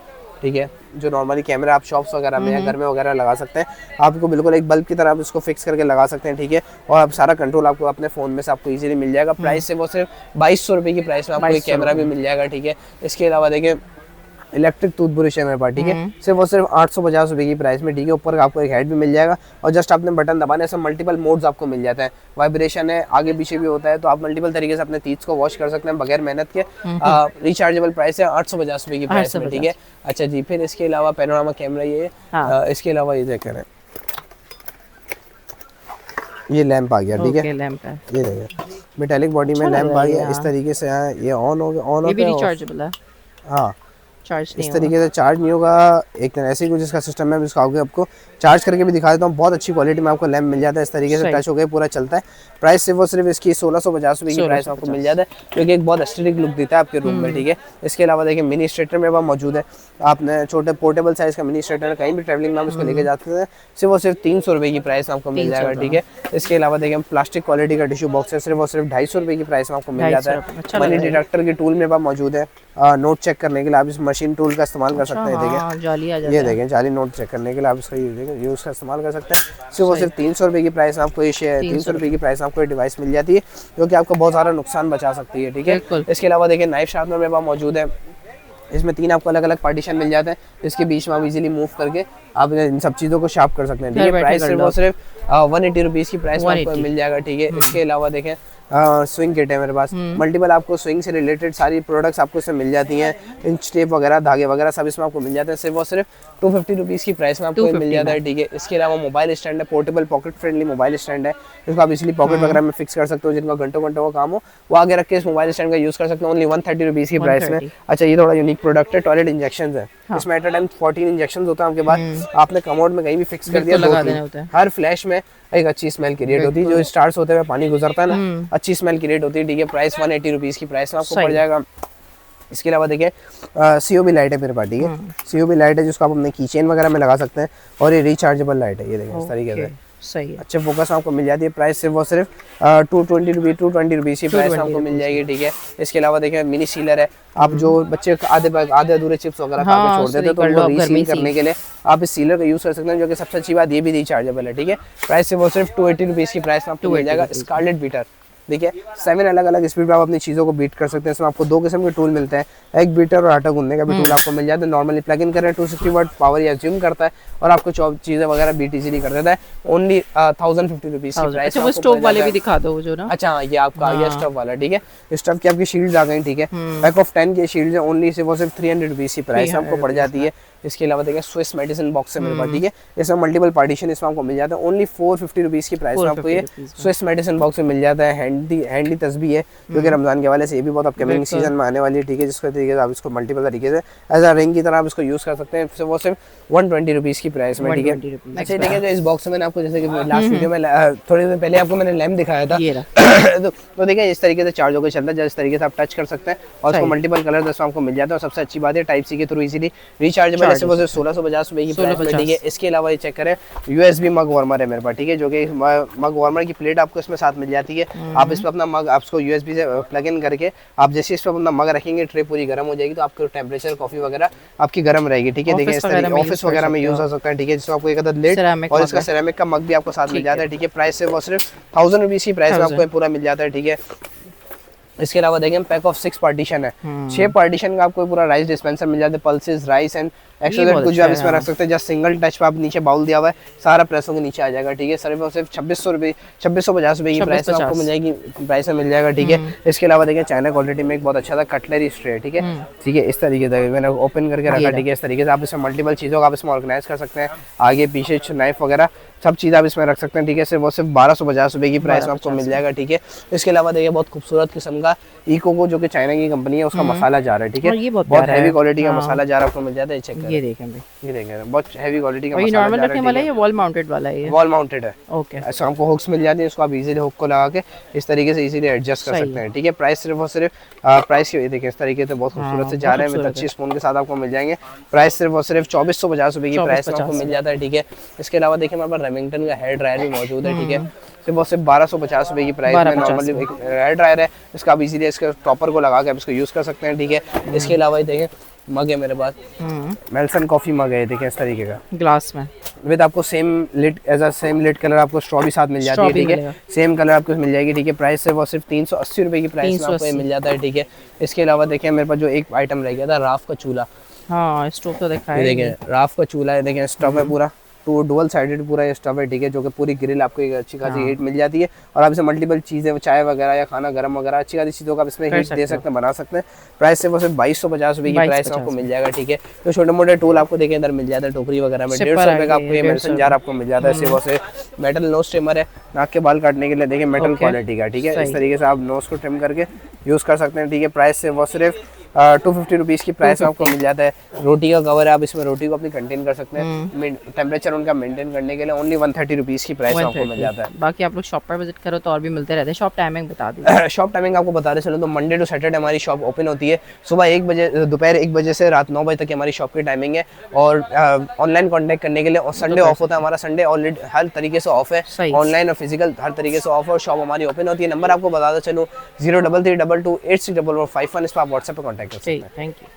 Speaker 1: ठीक है, जो नॉर्मली कैमरा आप शॉप्स वगैरह में या घर में वगैरह लगा सकते हैं। आपको बिल्कुल एक बल्ब की तरह आप इसको फिक्स करके लगा सकते हैं, ठीक है। और आप सारा कंट्रोल आपको अपने फ़ोन में से आपको इजीली मिल जाएगा। प्राइस से वो सिर्फ 2200 रुपए की प्राइस में आपको एक कैमरा भी मिल जाएगा, ठीक है। इसके अलावा देखिए इलेक्ट्रिक टूथब्रश है मेरे पास, ठीक है। सिर्फ 850 रुपए की प्राइस में, ठीक है। ऊपर आपको एक हेड भी मिल जाएगा और जस्ट आपने बटन दबाने से मल्टीपल मोड्स आपको मिल जाते हैं। वाइब्रेशन है, आगे पीछे भी होता है, तो आप मल्टीपल तरीके से अपने टीथ को वॉश कर सकते हैं बगैर मेहनत के। रिचार्जेबल प्राइस है 850 रुपए की प्राइस में, ठीक है। अच्छा जी फिर इसके अलावा पैनोरामा कैमरा ये इसके अलावा ये देख रहे हैं ये लैंप आ गया, ठीक है। ये देखिए मेटालिक बॉडी में लैंप आ गया इस तरीके से, ये ऑन हो गया, ऑन होता है,
Speaker 2: रिचार्जेबल है।
Speaker 1: हाँ
Speaker 2: चार्ज
Speaker 1: इस तरीके से चार्ज नहीं होगा। एक तरह ऐसे ही कुछ इसका सिस्टम है, इसका आगे आपको चार्ज करके भी दिखा देता हूँ। बहुत अच्छी क्वालिटी में आपको लैंप मिल जाता है, इस तरीके से टच हो गए पूरा चलता है। प्राइस सिर्फ और सिर्फ इसकी 1650 रुपये की प्राइस आपको मिल जाता है, जो कि एक बहुत एस्थेटिक लुक देता है आपके रूम में, ठीक है। इसके अलावा देखिए मिनी स्ट्रेटर मेरे पास मौजूद है। आपने छोटे पोर्टेबल साइज का मिनी स्ट्रेटर कहीं भी ट्रैवलिंग में आप इसको लेके जाते हैं, सिर्फ और सिर्फ 300 रुपये की प्राइस आपको मिल जाएगा, ठीक है। इसके अलावा देखिए प्लास्टिक क्वालिटी का टिश्यू बॉक्स है, सिर्फ और सिर्फ 250 रुपये की प्राइस में आपको मिल जाता है। मनी डिटेक्टर की टूल मेरे पास मौजूद है, नोट चेक करने के लिए आप इस मशीन टूल का इस्तेमाल कर सकते हैं। देखिए ये देखें जाली नोट चेक करने के लिए आप इसका यूज़ का इस्तेमाल कर सकते हैं। सिर्फ और सिर्फ 300 रुपये की प्राइस आपको ये 300 रुपये की प्राइस आपको ये डिवाइस मिल जाती है, जो कि आपको बहुत सारा नुकसान बचा सकती है, ठीक है। इसके अलावा देखिए नाइफ शार्पनर मेरे पास मौजूद है। इसमें 3 आपको अलग अलग पार्टीशन मिल जाते हैं, इसके बीच में आप इजीली मूव करके आप इन सब चीज़ों को शार्प कर सकते हैं, ठीक है। प्राइस सिर्फ और सिर्फ 180 रुपीज़ की प्राइस में आपको मिल जाएगा, ठीक है। इसके अलावा देखें स्विंग किट है मेरे पास, मल्टीपल आपको स्विंग से रिलेटेड सारी प्रोडक्ट्स आपको इसमें मिल जाती हैं। इंच टेप वगैरह धागे वगैरह सब इसमें आपको मिल जाते हैं, सिर्फ और सिर्फ 250 रुपीज़ की प्राइस में आपको मिल जाता है, ठीक है। इसके अलावा मोबाइल स्टैंड है, portable pocket friendly mobile stand है, इसको आप इसीलिए पॉकेट वगैरह में फिक्स कर सकते हो। जिनका घंटों घंटों का काम हो वो आगे रख के इस मोबाइल स्टैंड का यूज़ कर सकते हो, ओनली 130 रुपीज़ की प्राइस में। अच्छा ये थोड़ा यूनिक प्रोडक्ट है, टॉयलेट इंजेक्शन है। इसमें एट अ टाइम 14 इंजेक्शन होता है आपके पास, आपने कमोड में कहीं भी फिक्स कर दिया, हर फ्लैश में एक अच्छी स्मेल क्रिएट होती है। जो स्टार्स होते हुए पानी गुजरता है ना, अच्छी स्मेल क्रिएट होती है, ठीक है। प्राइस 180 रुपीज़ की प्राइस में आपको पड़ जाएगा। इसके अलावा देखिए COB लाइट है मेरे पास, ठीक है। COB लाइट है जिसको आप अपने कीचेन वगैरह में लगा सकते हैं, और ये रिचार्जेबल लाइट है, ये देखिए इस तरीके से
Speaker 2: सही है।
Speaker 1: अच्छे फोकस आपको मिल जाती है। प्राइस सिर्फ और सिर्फ 220 रुपीज़ की प्राइस आपको मिल जाएगी, ठीक है। इसके अलावा देखिए मिनी सीलर है, आप जो बच्चे आधे अधूरे चिप्स वगैरह खा के छोड़ देते हैं तो उनको रीसील करने के लिए आप इस सीलर का यूज़ कर सकते हैं, जो कि सबसे अच्छी बात ये भी रिचार्जेबल है, ठीक है। प्राइस सिर्फ और सिर्फ 280 रुपीज़ की प्राइस में आपको मिल जाएगा। स्कारलेट बीटर देखिए 7 अलग अलग स्पीड पर आप अपनी चीज़ों को बीट कर सकते हैं। इसमें आपको 2 किस्म के टूल मिलते हैं, एक बीटर और आटा गूंदने का भी टूल आपको मिल जाता है। नॉर्मली प्लग इन करें 260 वाट पावर या ज्यूम करता है और आपको चीज़ें वगैरह बीट इजीली कर देता है। ओनली 1050 रुपीज़ की प्राइस।
Speaker 2: अच्छा वो स्टोव वाले भी दिखा दो जो ना।
Speaker 1: अच्छा ये आपका आ गया स्टोव वाला, ठीक है। स्टोव की आपकी शील्ड्स आ गई, ठीक है। पैक ऑफ 10 की शील्ड्स है, ओनली सिर्फ 300 रुपीज़ की प्राइस आपको पड़ जाती है। इसके अलावा देखिए स्विस मेडिसिन बॉक्स है मेरे पास, ठीक है। इसमें मल्टीपल पार्टीशन इसमें आपको मिल जाता है, ओनली 450 रुपीज़ की प्राइस में आपको ये स्विस मेडिसिन बॉक्स में मिल जाता है। हैंडी तस्बीह है, जो कि रमजान के हवाले से ये भी बहुत अपकमिंग सीजन में आने वाली है, ठीक है। जिसके तरीके से आप इसको मल्टीपल तरीके से एज अ रिंग की तरह आप इसको यूज़ कर सकते हैं, वो सिर्फ 120 रुपीज़ की प्राइस में, ठीक है। अच्छा देखिए जो इस बॉक्स में मैंने आपको जैसे कि लास्ट वीडियो में थोड़ी देर पहले आपको मैंने लैम्प दिखाया था तो देखिए इस तरीके से चार्ज होकर चलता है, जिस तरीके से आप टच कर सकते हैं और उसको मल्टीपल कलर दस आपको मिल जाता है। और सबसे अच्छी बात है टाइप सी के थ्रू इजीली रिचार्जेबल है, सिर्फ 1650 रुपये की प्राइस में, ठीक है। इसके अलावा ये चेक करें USB मग वार्मर है मेरे पास, ठीक है, जो कि मग वार्मर की प्लेट आपको इसमें साथ मिल जाती है। आप इस पर अपना मग आपको USB से प्लग इन करके आप जैसे इस पर अपना मग रखेंगे ट्रे पूरी गर्म हो जाएगी, तो आपको टेम्परेचर कॉफी वगैरह आपकी गर्म रहेगी, ठीक है। देखिए इस तरीके ऑफिस वगैरह में यूज हो सकता है, ठीक है। जिसमें आपको एक अदद लेड और इसका सिरेमिक का मग भी आपको साथ मिल जाता है, ठीक है। प्राइस से वो सिर्फ 1000 रुपीज़ की प्राइस में आपको पूरा मिल जाता है, ठीक है। इसके अलावा देखें पैक ऑफ 6 पार्टीशन है, 6 पार्टीशन का आपको पूरा राइस डिस्पेंसर मिल जाता है, पल्सेस राइस एंड एक्स्ट्रा कुछ आप इसमें रख सकते हैं। जस्ट सिंगल टच पे आप नीचे बाउल दिया हुआ है, सारा प्रेसों के नीचे आ जाएगा, ठीक है। सिर्फ 2650 रुपये की प्राइस में आपको मिल जाएगी, प्राइस में मिल जाएगा, ठीक है। इसके अलावा देखिए चाइना क्वालिटी में एक बहुत अच्छा था कटलरी स्ट्रे, ठीक है, ठीक है। इस तरीके से मैंने ओपन करके रखा, ठीक है। इस तरीके से आप इसमें मल्टीपल चीज़ों को आप इसमें ऑर्गेनाइज कर सकते हैं, आगे पीछे नाइफ वगैरह सब चीज़ आप इसमें रख सकते हैं, ठीक है। सिर्फ 1250 रुपये की प्राइस में आपको मिल जाएगा, ठीक है। इसके अलावा देखिए बहुत खूबसूरत किस्म का इको जो कि चाइना की कंपनी है उसका मसाला जा रहा है, ठीक है। बहुत हैवी क्वालिटी का मसाला जा रहा है, आपको मिल जाता है। चेक
Speaker 2: ये देखें,
Speaker 1: ये देखें बहुत हैवी क्वालिटी का
Speaker 2: मसाला नॉर्मल रखने वाला है, वॉल माउंटेड वाला है,
Speaker 1: वॉल माउंटेड है,
Speaker 2: ओके।
Speaker 1: ऐसा आपको हुक्स मिल जाती है, इसको आप इजीली हुक को लगा के इस तरीके से इजीली एडजस्ट कर सकते हैं, ठीक है। प्राइस सिर्फ और सिर्फ प्राइस की देखिए इस तरीके से बहुत खूबसूरत से जा रहे हैं, अच्छी स्पून के साथ आपको मिल जाएंगे। प्राइस सिर्फ और सिर्फ 2450 रुपये की प्राइस में आपको मिल जाता है, ठीक है। इसके अलावा देखिए हमारे पास रेमिंगटन का हेयर ड्रायर भी मौजूद है, ठीक है। सिर्फ 1250 रुपये की प्राइस में नॉर्मली एक हेयर ड्रायर है, इसका आप इजीली इसके टॉपर को लगा के आप इसको यूज़ कर सकते हैं, ठीक है। इसके अलावा ये देखें मग है मेरे पास, मेल्सन कॉफी मग है, देखिए इस तरीके का ग्लास में विद आपको same lid as a same lid colour आपको स्ट्रॉ भी साथ मिल जाती है, ठीक है। सेम कलर आपको मिल जाएगी, ठीक है। प्राइस से वो सिर्फ 380 रुपये की प्राइस में आपको मिल जाता है, ठीक है। इसके अलावा देखिए मेरे पास जो एक आइटम रह गया था राफ का चूल्हा,
Speaker 2: हाँ स्टोव तो देखा है,
Speaker 1: देखिए राफ का चूल्हा है, देखिए स्टोव है पूरा डुअल साइडेड पूरा ये स्टव है, ठीक है, जो कि पूरी ग्रिल आपको एक अच्छी खासी हीट मिल जाती है और आप इसमें मल्टीपल चीज़ें चाय वगैरह या खाना गर्म वगैरह अच्छी खासी चीज़ों का आप इसमें हीट दे सकते हैं, बना सकते हैं। प्राइस से वो सिर्फ 2250 रुपये की प्राइस आपको मिल जाएगा, ठीक है। तो छोटे मोटे टूल आपको देखें इधर मिल जाता है, टोकरी वगैरह में 150 रुपये का आपको ये मेल्सन जार आपको मिल जाता है। सिर्फ से मेटल नोज ट्रिमर है, नाक के बाल काटने के लिए, देखिए मेटल क्वालिटी का, ठीक है। इस तरीके से आप नोज को ट्रिम करके यूज़ कर सकते हैं, ठीक है। प्राइस से वो सिर्फ 250 रुपीज़ की प्राइस में आपको मिल जाता है। रोटी का कवर है, आप इसमें रोटी को अपनी कंटेन कर सकते हैं। टेम्परेचर उनका मेंटेन करने के लिए ओनली 130 रुपीज़ की प्राइस में आपको मिल जाता है।
Speaker 2: बाकी आप लोग शॉप पर विजिट करो तो और भी मिलते रहते हैं। शॉप टाइमिंग बता दीजिए।
Speaker 1: शॉप टाइमिंग आपको बताते चलो तो मंडे टू सैटरडे हमारी शॉप ओपन होती है। सुबह 1 बजे, दोपहर 1 बजे से रात 9 बजे तक की हमारी शॉप की टाइमिंग है। और ऑनलाइन कांटेक्ट करने के लिए, और संडे ऑफ होता है हमारा, संडे ऑलरेडी हर तरीके से ऑफ है, ऑनलाइन और फिजिकल हर तरीके से ऑफ है। और शॉप हमारी ओपन होती है। नंबर आपको बताते चलो 03322864451, इस पर आप व्हाट्सएप पर कॉन्टैक्ट कर सकते हैं।
Speaker 2: Thank you.